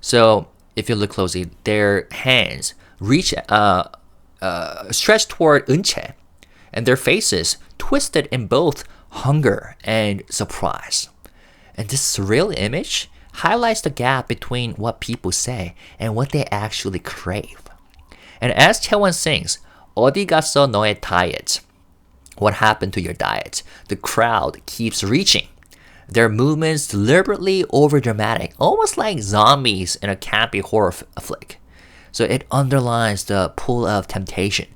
So if you look closely, their hands stretch toward Eunchae, and their faces twisted in both hunger and surprise. And this surreal image highlights the gap between what people say and what they actually crave. And as Chaewon sings, 어디 갔어 너의 diet? What happened to your diet? The crowd keeps reaching. Their movements deliberately overdramatic, almost like zombies in a campy horror flick. So it underlines the pull of temptation,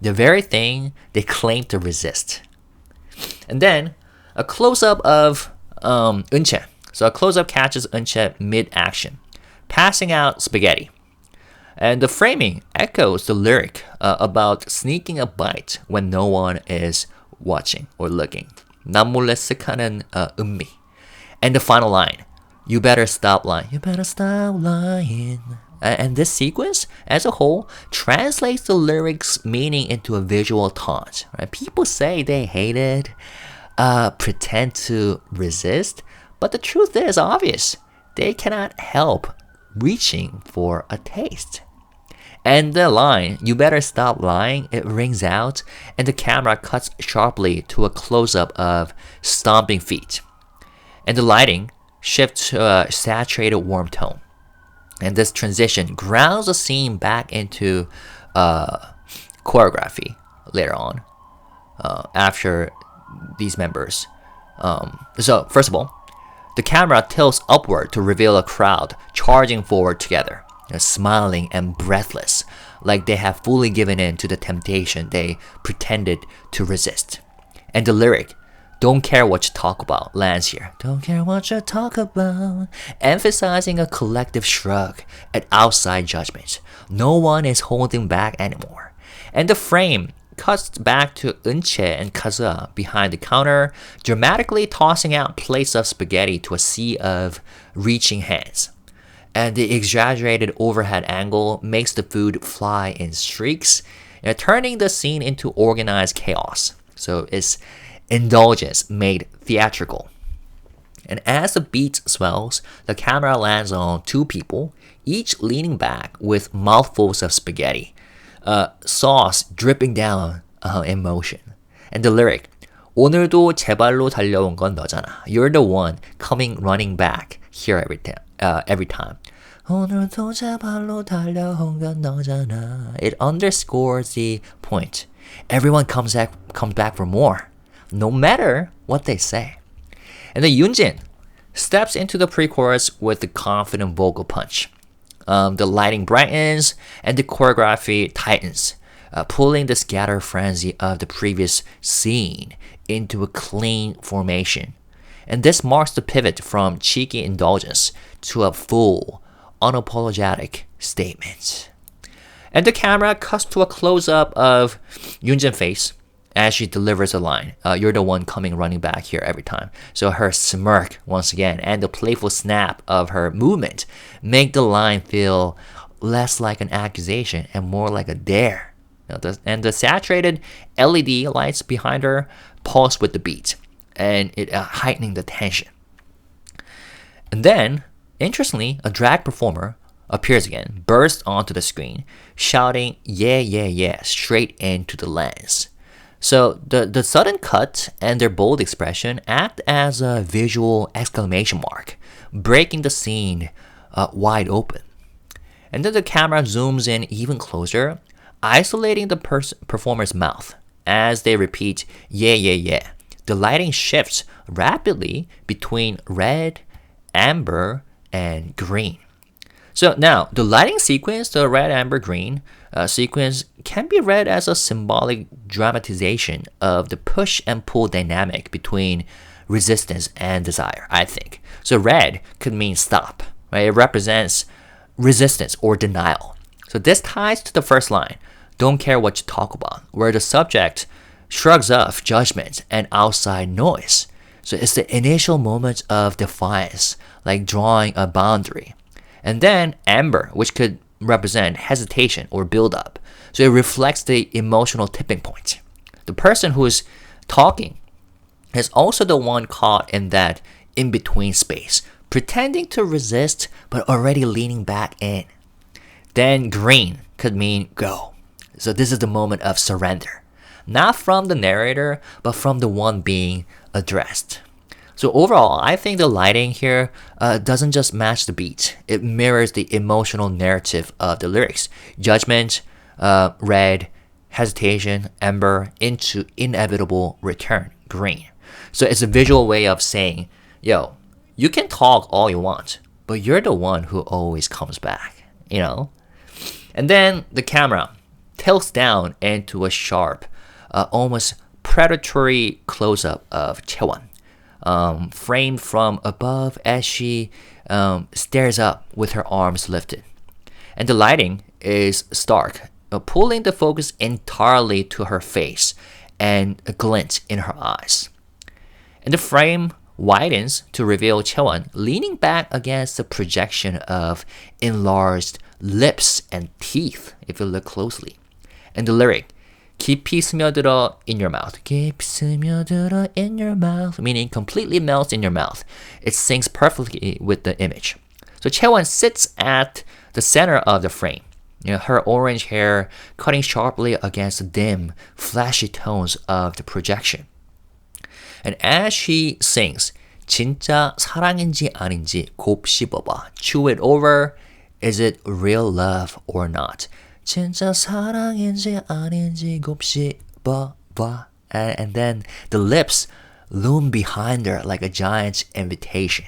the very thing they claim to resist. And then a close-up of Eunchae. So a close-up catches Eunchae mid-action, passing out spaghetti. And the framing echoes the lyric about sneaking a bite when no one is watching or looking. 남몰래 쓱하는 은미. And the final line, you better stop lying. You better stop lying. And this sequence, as a whole, translates the lyrics' meaning into a visual taunt. Right? People say they hate it, pretend to resist, but the truth is obvious. They cannot help reaching for a taste. And the line, you better stop lying, it rings out, and the camera cuts sharply to a close-up of stomping feet. And the lighting shifts to a saturated warm tone. And this transition grounds the scene back into choreography later on, after these members. So, first of all, the camera tilts upward to reveal a crowd charging forward together, smiling and breathless, like they have fully given in to the temptation they pretended to resist. And the lyric, don't care what you talk about, lands here. Don't care what you talk about. Emphasizing a collective shrug at outside judgment. No one is holding back anymore. And the frame cuts back to Eunchae and Kazua behind the counter, dramatically tossing out plates of spaghetti to a sea of reaching hands. And the exaggerated overhead angle makes the food fly in streaks, turning the scene into organized chaos. So it's Indulgence made theatrical. And as the beat swells, the camera lands on two people, each leaning back with mouthfuls of spaghetti, sauce dripping down in motion. And the lyric, 오늘도 제 발로 달려온 건 너잖아. You're the one coming running back here every time. 오늘도 제 발로 달려온 건 너잖아. It underscores the point. Everyone comes back for more, no matter what they say. And the Yoonjin steps into the pre-chorus with a confident vocal punch. The lighting brightens and the choreography tightens, pulling the scatter frenzy of the previous scene into a clean formation. And this marks the pivot from cheeky indulgence to a full, unapologetic statement. And the camera cuts to a close-up of Yoonjin's face as she delivers a line. You're the one coming running back here every time. So her smirk, once again, and the playful snap of her movement make the line feel less like an accusation and more like a dare. And the saturated LED lights behind her pulse with the beat, and it heightening the tension. And then, interestingly, a drag performer appears again, bursts onto the screen, shouting, yeah, yeah, yeah, straight into the lens. So the sudden cut and their bold expression act as a visual exclamation mark, breaking the scene wide open. And then the camera zooms in even closer, isolating the performer's mouth as they repeat, yeah, yeah, yeah. The lighting shifts rapidly between red, amber, and green. So now, the lighting sequence, the red, amber, green sequence, can be read as a symbolic dramatization of the push and pull dynamic between resistance and desire, I think. So red could mean stop, right? It represents resistance or denial. So this ties to the first line, don't care what you talk about, where the subject shrugs off judgment and outside noise. So it's the initial moment of defiance, like drawing a boundary. And then amber, which could represent hesitation or build-up. So it reflects the emotional tipping point. The person who is talking is also the one caught in that in-between space, pretending to resist but already leaning back in. Then green could mean go. So this is the moment of surrender. Not from the narrator, but from the one being addressed. So overall, I think the lighting here doesn't just match the beat. It mirrors the emotional narrative of the lyrics. Judgment, red, hesitation, amber, into inevitable return, green. So it's a visual way of saying, yo, you can talk all you want, but you're the one who always comes back, you know? And then the camera tilts down into a sharp, almost predatory close-up of Chaewon. Framed from above as she stares up with her arms lifted. And the lighting is stark, pulling the focus entirely to her face and a glint in her eyes. And the frame widens to reveal Chaewon leaning back against the projection of enlarged lips and teeth, if you look closely. And the lyric, 깊이 스며들어 in your mouth. 깊이 스며들어 in your mouth, meaning completely melts in your mouth. It syncs perfectly with the image. So Chaewon sits at the center of the frame. You know, her orange hair cutting sharply against the dim, flashy tones of the projection. And as she sings, 진짜 사랑인지 아닌지 곱씹어봐. Chew it over. Is it real love or not? 진짜 사랑인지 아닌지 곱씹어봐. And then the lips loom behind her like a giant invitation.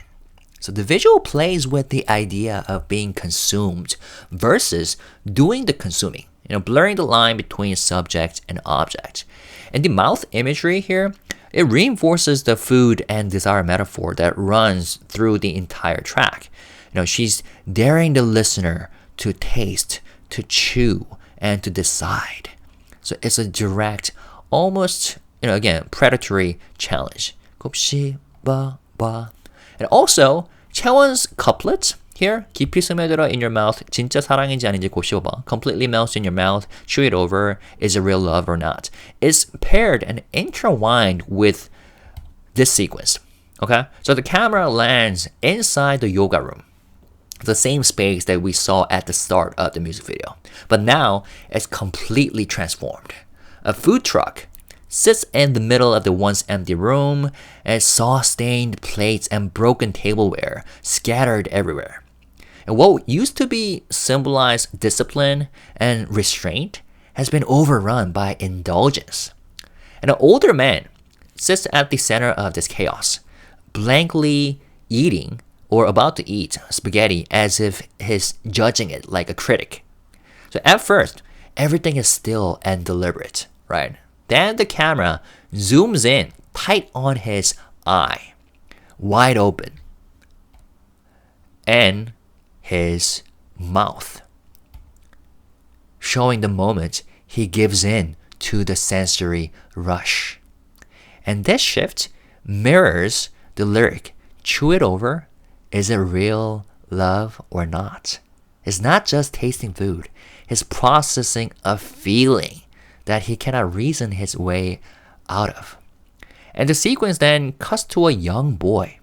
So the visual plays with the idea of being consumed versus doing the consuming, you know, blurring the line between subject and object. And the mouth imagery here, it reinforces the food and desire metaphor that runs through the entire track. You know, she's daring the listener to taste, to chew, and to decide. So it's a direct, almost, you know, again, predatory challenge. 곱씹어봐. And also, Chaewon's couplet here, 깊이 스며들어 in your mouth, 진짜 사랑인지 아닌지 곱씹어봐. Completely melts in your mouth, chew it over, is it real love or not? Is paired and intertwined with this sequence. Okay? So the camera lands inside the yoga room, the same space that we saw at the start of the music video. But now, it's completely transformed. A food truck sits in the middle of the once empty room, and sauce-stained plates and broken tableware scattered everywhere. And what used to be symbolized discipline and restraint has been overrun by indulgence. And an older man sits at the center of this chaos, blankly eating or about to eat spaghetti as if he's judging it like a critic. So at first, everything is still and deliberate, right? Then the camera zooms in tight on his eye, wide open, and his mouth, showing the moment he gives in to the sensory rush. And this shift mirrors the lyric, chew it over, is it real love or not? It's not just tasting food, it's processing a feeling that he cannot reason his way out of. And the sequence then cuts to a young boy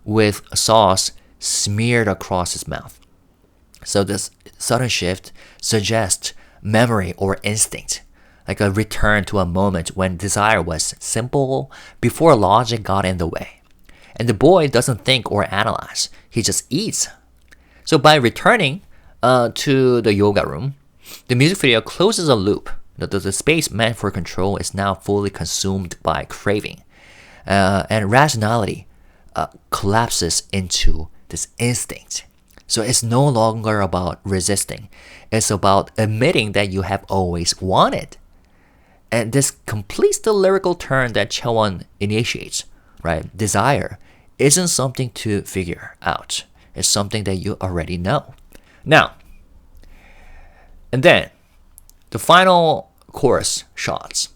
with sauce smeared across his mouth. So this sudden shift suggests memory or instinct, like a return to a moment when desire was simple before logic got in the way. And the boy doesn't think or analyze, he just eats. So by returning to the yoga room, the music video closes a loop. The space meant for control is now fully consumed by craving. And rationality collapses into this instinct. So it's no longer about resisting. It's about admitting that you have always wanted. And this completes the lyrical turn that Cheon initiates, right? Desire isn't something to figure out. It's something that you already know. Now, and then the final chorus shots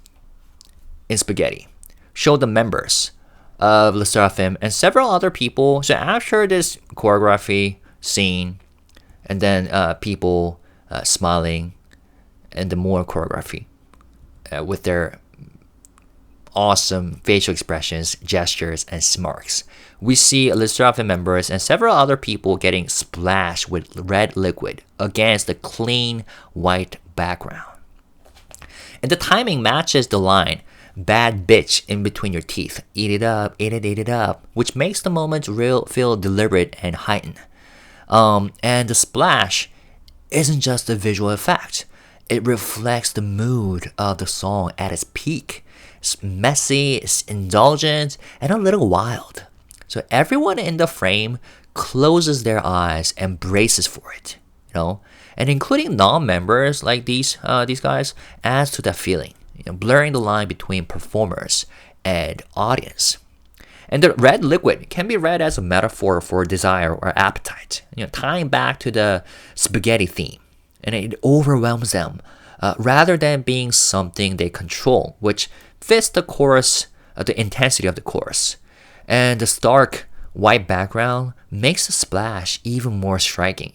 in Spaghetti show the members of 르세라핌 and several other people. So after this choreography scene, and then people smiling, and the more choreography with their awesome facial expressions, gestures, and smirks, we see 르세라핌 members and several other people getting splashed with red liquid against the clean white background. And the timing matches the line, "bad bitch in between your teeth, eat it up, eat it up," which makes the moment feel deliberate and heightened. And the splash isn't just a visual effect. It reflects the mood of the song at its peak. It's messy, it's indulgent, and a little wild. So everyone in the frame closes their eyes and braces for it, and including non-members like these guys adds to that feeling, blurring the line between performers and audience. And the red liquid can be read as a metaphor for desire or appetite, tying back to the spaghetti theme. And it overwhelms them rather than being something they control, which fits the chorus, the intensity of the chorus. And the stark white background makes the splash even more striking,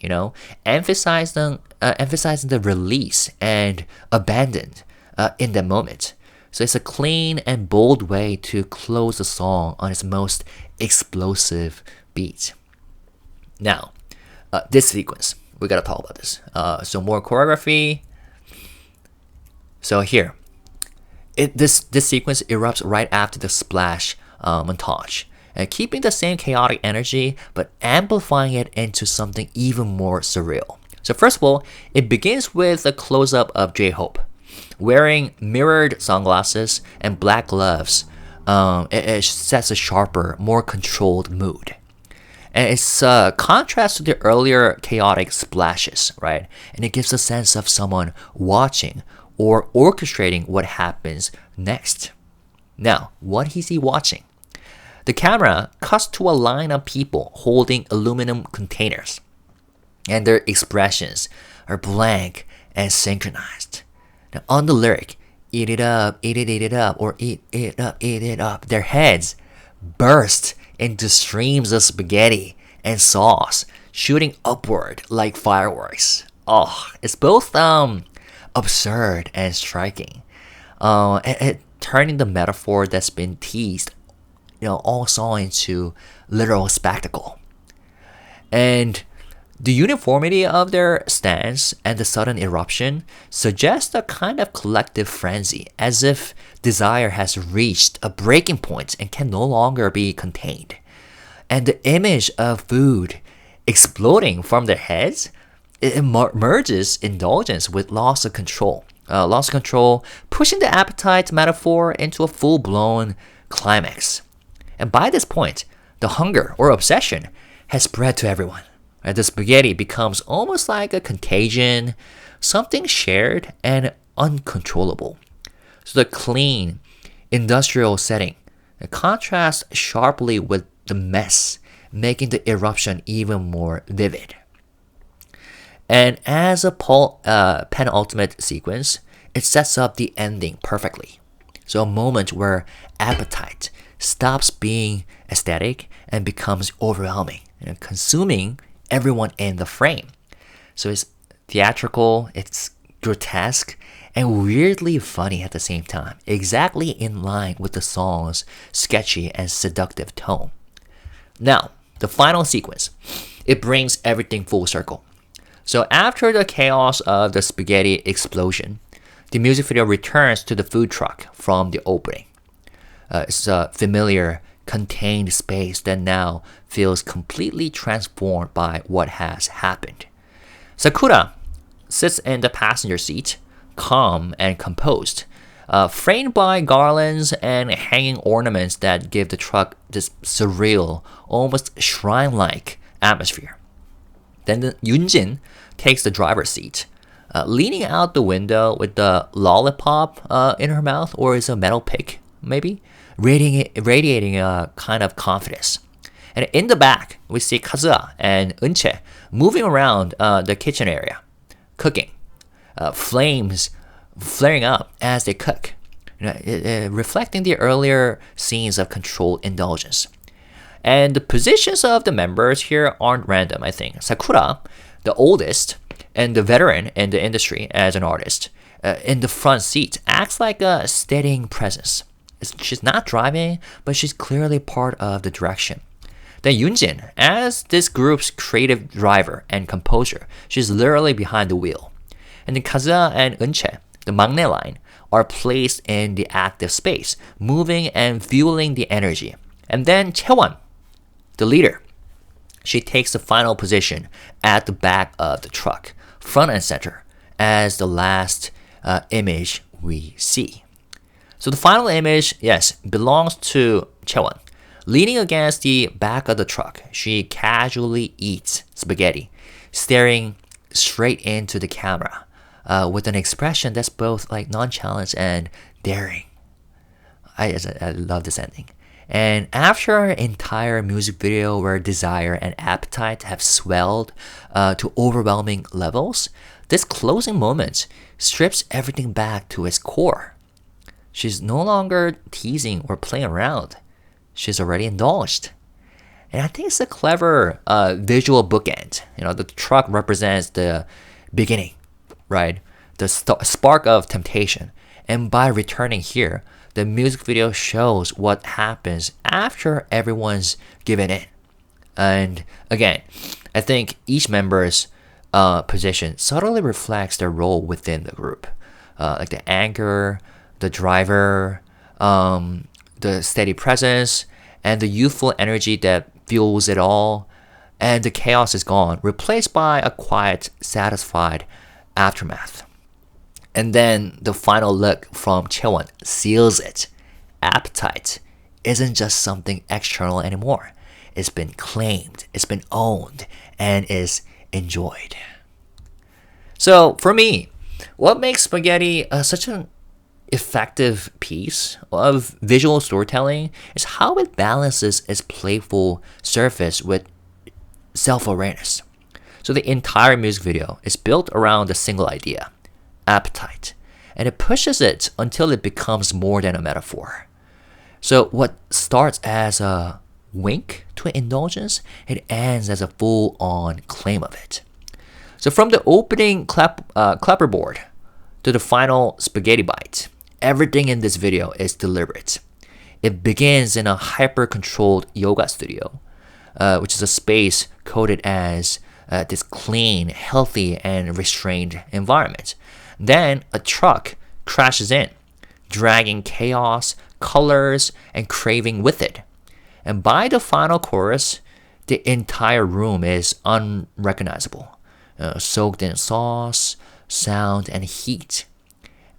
emphasizing the release and abandon in the moment. So it's a clean and bold way to close the song on its most explosive beat. Now, this sequence, we gotta talk about this. So more choreography. So here, this sequence erupts right after the splash montage, keeping the same chaotic energy but amplifying it into something even more surreal. So first of all, it begins with a close-up of jhope wearing mirrored sunglasses and black gloves. It sets a sharper, more controlled mood. And it's a contrast to the earlier chaotic splashes, right? And it gives a sense of someone watching or orchestrating what happens next. Now, what is he watching? The camera cuts to a line of people holding aluminum containers, and their expressions are blank and synchronized. Now, on the lyric, eat it up, eat it up, or eat it up, their heads burst into streams of spaghetti and sauce, shooting upward like fireworks. Oh, it's both absurd and striking. Turning the metaphor that's been teased, all song into literal spectacle. And the uniformity of their stance and the sudden eruption suggest a kind of collective frenzy, as if desire has reached a breaking point and can no longer be contained. And the image of food exploding from their heads, it merges indulgence with loss of control. Pushing the appetite metaphor into a full-blown climax. And by this point, the hunger or obsession has spread to everyone. The spaghetti becomes almost like a contagion, something shared and uncontrollable. So the clean, industrial setting contrasts sharply with the mess, making the eruption even more vivid. And as a penultimate sequence, it sets up the ending perfectly. So a moment where appetite stops being aesthetic and becomes overwhelming, consuming everyone in the frame. So it's theatrical, it's grotesque, and weirdly funny at the same time, exactly in line with the song's sketchy and seductive tone. Now, the final sequence, it brings everything full circle. So after the chaos of the spaghetti explosion, the music video returns to the food truck from the opening. It's a familiar, contained space that now feels completely transformed by what has happened. Sakura sits in the passenger seat, calm and composed, framed by garlands and hanging ornaments that give the truck this surreal, almost shrine-like atmosphere. Then Yoonjin takes the driver's seat, leaning out the window with the lollipop in her mouth, or is a metal pick, maybe, radiating a kind of confidence. And in the back, we see Kazuha and Eunchae moving around the kitchen area, cooking. Flames flaring up as they cook, reflecting the earlier scenes of controlled indulgence. And the positions of the members here aren't random, I think. Sakura, the oldest and the veteran in the industry as an artist, in the front seat, acts like a steadying presence. She's not driving, but she's clearly part of the direction. Then Yoonjin, as this group's creative driver and composer, she's literally behind the wheel. And then Kazuha and Eunchae, the maknae line, are placed in the active space, moving and fueling the energy. And then Chaewon, the leader, she takes the final position at the back of the truck, front and center, as the last image we see. So the final image, yes, belongs to Chaewon. Leaning against the back of the truck, she casually eats spaghetti, staring straight into the camera, with an expression that's both like nonchalant and daring. I love this ending. And after our entire music video where desire and appetite have swelled to overwhelming levels, this closing moment strips everything back to its core. She's no longer teasing or playing around. She's already indulged. And I think it's a clever visual bookend. The truck represents the beginning, right? The spark of temptation. And by returning here, the music video shows what happens after everyone's given in. And again, I think each member's position subtly reflects their role within the group. Like the anchor, the driver, the steady presence, and the youthful energy that fuels it all. And the chaos is gone, replaced by a quiet, satisfied aftermath. And then the final look from Chaewon seals it. Appetite isn't just something external anymore. It's been claimed, it's been owned, and is enjoyed. So for me, what makes Spaghetti such an effective piece of visual storytelling is how it balances its playful surface with self-awareness. So the entire music video is built around a single idea, appetite, and it pushes it until it becomes more than a metaphor. So what starts as a wink to indulgence, it ends as a full-on claim of it. So from the opening clapperboard to the final spaghetti bite, everything in this video is deliberate. It begins in a hyper-controlled yoga studio, which is a space coded as this clean, healthy, and restrained environment. Then a truck crashes in, dragging chaos, colors, and craving with it. And by the final chorus, the entire room is unrecognizable, soaked in sauce, sound, and heat.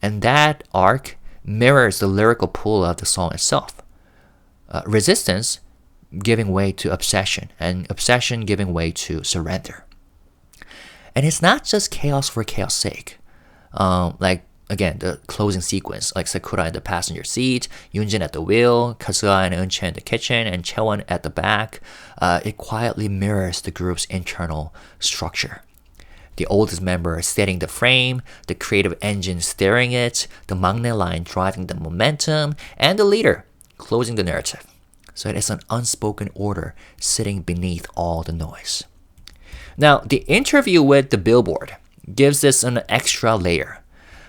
And that arc mirrors the lyrical pull of the song itself. Resistance giving way to obsession, and obsession giving way to surrender. And it's not just chaos for chaos' sake. Like, again, the closing sequence, like Sakura in the passenger seat, Yoonjin at the wheel, Kazuha and Eunchae in the kitchen, and Chaewon at the back, it quietly mirrors the group's internal structure. The oldest member setting the frame, the creative engine steering it, the maknae line driving the momentum, and the leader closing the narrative. So it is an unspoken order sitting beneath all the noise. Now, the interview with the Billboard gives this an extra layer.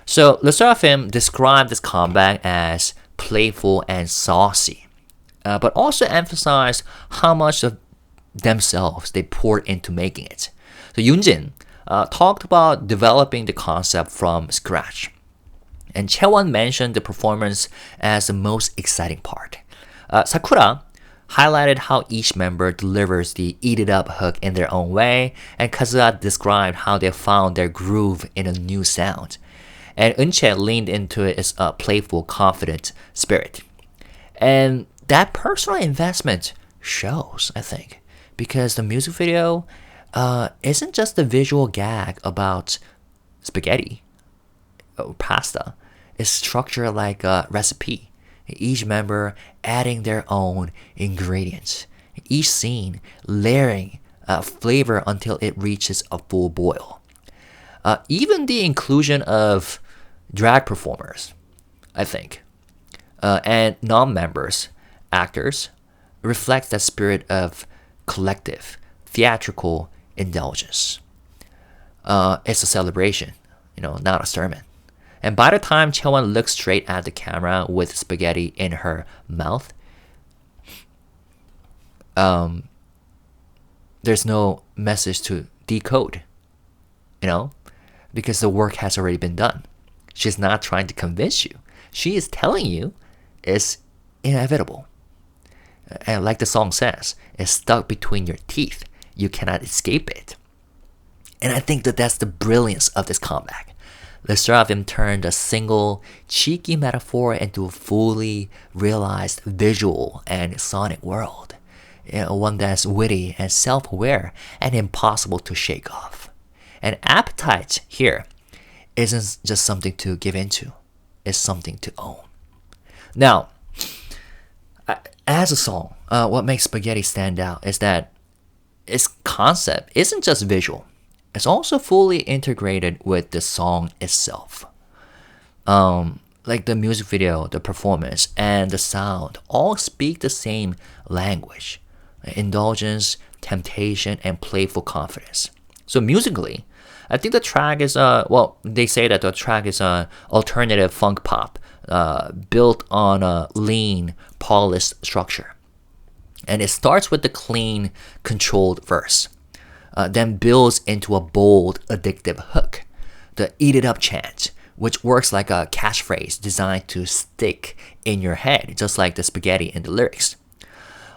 So 르세라핌 described this comeback as playful and saucy, but also emphasized how much of themselves they poured into making it. So Yoonjin talked about developing the concept from scratch. And Chaewon mentioned the performance as the most exciting part. Sakura highlighted how each member delivers the Eat It Up hook in their own way, and Kazuha described how they found their groove in a new sound. And Eunchae leaned into its playful, confident spirit. And that personal investment shows, I think, because the music video isn't just a visual gag about spaghetti or pasta. It's structured like a recipe, each member adding their own ingredients, each scene layering flavor until it reaches a full boil. Even the inclusion of drag performers, I think, and non-members, actors, reflects that spirit of collective, theatrical indulgence. It's a celebration, not a sermon. And by the time Chaewon looks straight at the camera with spaghetti in her mouth, there's no message to decode, because the work has already been done. She's not trying to convince you. She is telling you it's inevitable. And like the song says, it's stuck between your teeth. You cannot escape it. And I think that that's the brilliance of this comeback. LeSSERAFIM turned a single, cheeky metaphor into a fully realized visual and sonic world. One that's witty and self-aware and impossible to shake off. And appetite here isn't just something to give into. It's something to own. Now, as a song, what makes Spaghetti stand out is that its concept isn't just visual. It's also fully integrated with the song itself. Like the music video, the performance, and the sound all speak the same language. Indulgence, temptation, and playful confidence. So musically, I think the track is, they say that the track is an alternative funk pop built on a lean, polished structure. And it starts with the clean, controlled verse, then builds into a bold, addictive hook, the Eat It Up chant, which works like a catchphrase designed to stick in your head, just like the spaghetti in the lyrics.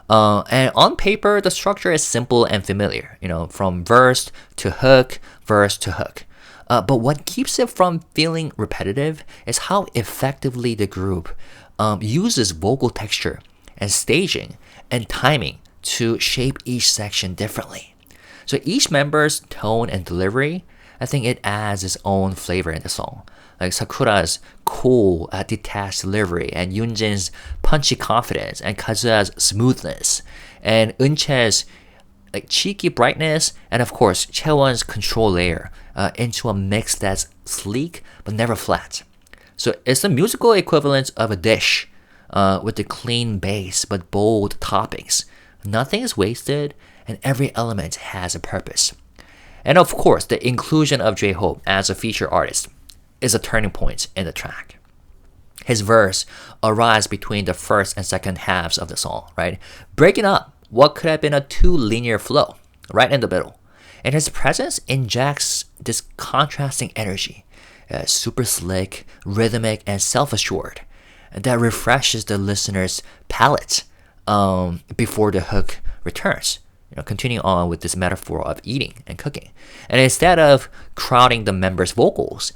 And on paper, the structure is simple and familiar, from verse to hook, verse to hook. But what keeps it from feeling repetitive is how effectively the group uses vocal texture and staging and timing to shape each section differently. So each member's tone and delivery, I think it adds its own flavor in the song. Like Sakura's cool, detached delivery, and Yoonjin's punchy confidence, and Kazuha's smoothness, and Eunchae's cheeky brightness, and of course Chaewon's control layer into a mix that's sleek but never flat. So it's the musical equivalent of a dish with the clean base but bold toppings. Nothing is wasted, and every element has a purpose. And of course, the inclusion of jhope as a feature artist is a turning point in the track. His verse arrives between the first and second halves of the song, right? Breaking up what could have been a too linear flow, right in the middle. And his presence injects this contrasting energy, super slick, rhythmic, and self-assured, that refreshes the listener's palate before the hook returns. Continuing on with this metaphor of eating and cooking. And instead of crowding the members' vocals,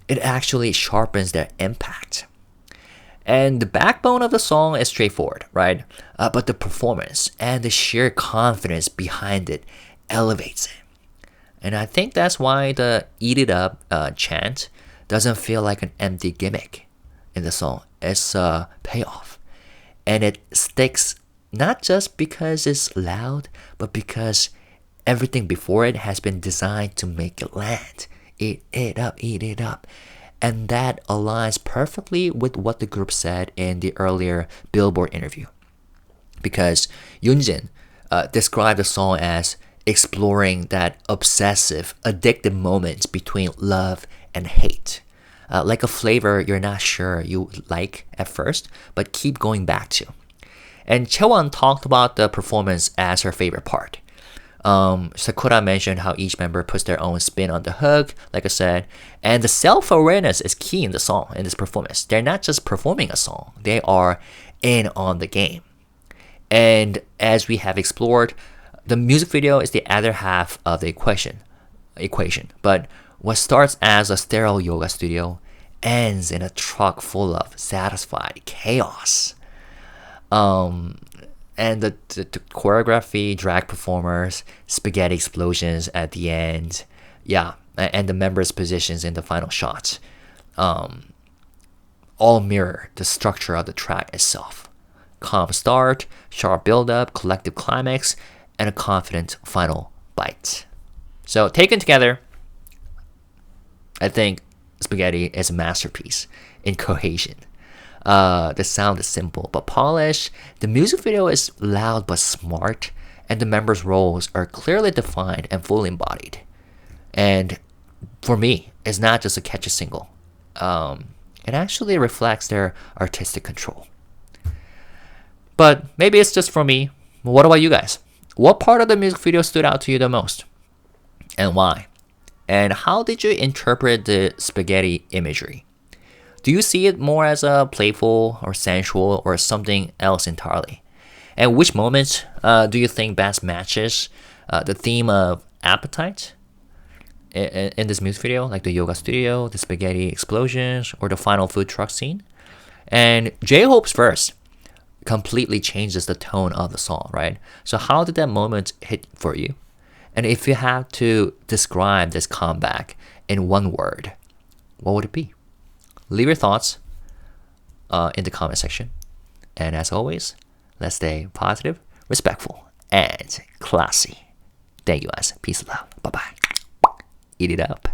it actually sharpens their impact. And the backbone of the song is straightforward, right? But the performance and the sheer confidence behind it elevates it. And I think that's why the Eat It Up chant doesn't feel like an empty gimmick in the song. It's a payoff. And it sticks not just because it's loud, but because everything before it has been designed to make it land. Eat it up, eat it up. And that aligns perfectly with what the group said in the earlier Billboard interview. Because Yoonjin described the song as exploring that obsessive, addictive moments between love and hate. Like a flavor you're not sure you like at first, but keep going back to. And Chaewon talked about the performance as her favorite part. Sakura mentioned how each member puts their own spin on the hook, like I said, and the self-awareness is key in the song, in this performance. They're not just performing a song, they are in on the game. And as we have explored, the music video is the other half of the equation. But what starts as a sterile yoga studio ends in a truck full of satisfied chaos. And the choreography, drag performers, spaghetti explosions at the end, yeah, and the members' positions in the final shot, all mirror the structure of the track itself. Calm start, sharp build-up, collective climax, and a confident final bite. So taken together, I think Spaghetti is a masterpiece in cohesion. The sound is simple but polished. The music video is loud but smart, and the members' roles are clearly defined and fully embodied. And for me, it's not just a catchy single. It actually reflects their artistic control. But maybe it's just for me. What about you guys? What part of the music video stood out to you the most? And why? And how did you interpret the spaghetti imagery? Do you see it more as a playful or sensual or something else entirely? And which moment do you think best matches the theme of appetite in this music video, like the yoga studio, the spaghetti explosions, or the final food truck scene? And J-Hope's verse completely changes the tone of the song, right? So how did that moment hit for you? And if you had to describe this comeback in one word, what would it be? Leave your thoughts in the comment section. And as always, let's stay positive, respectful, and classy. Thank you guys. Peace and love. Bye-bye. Eat it up.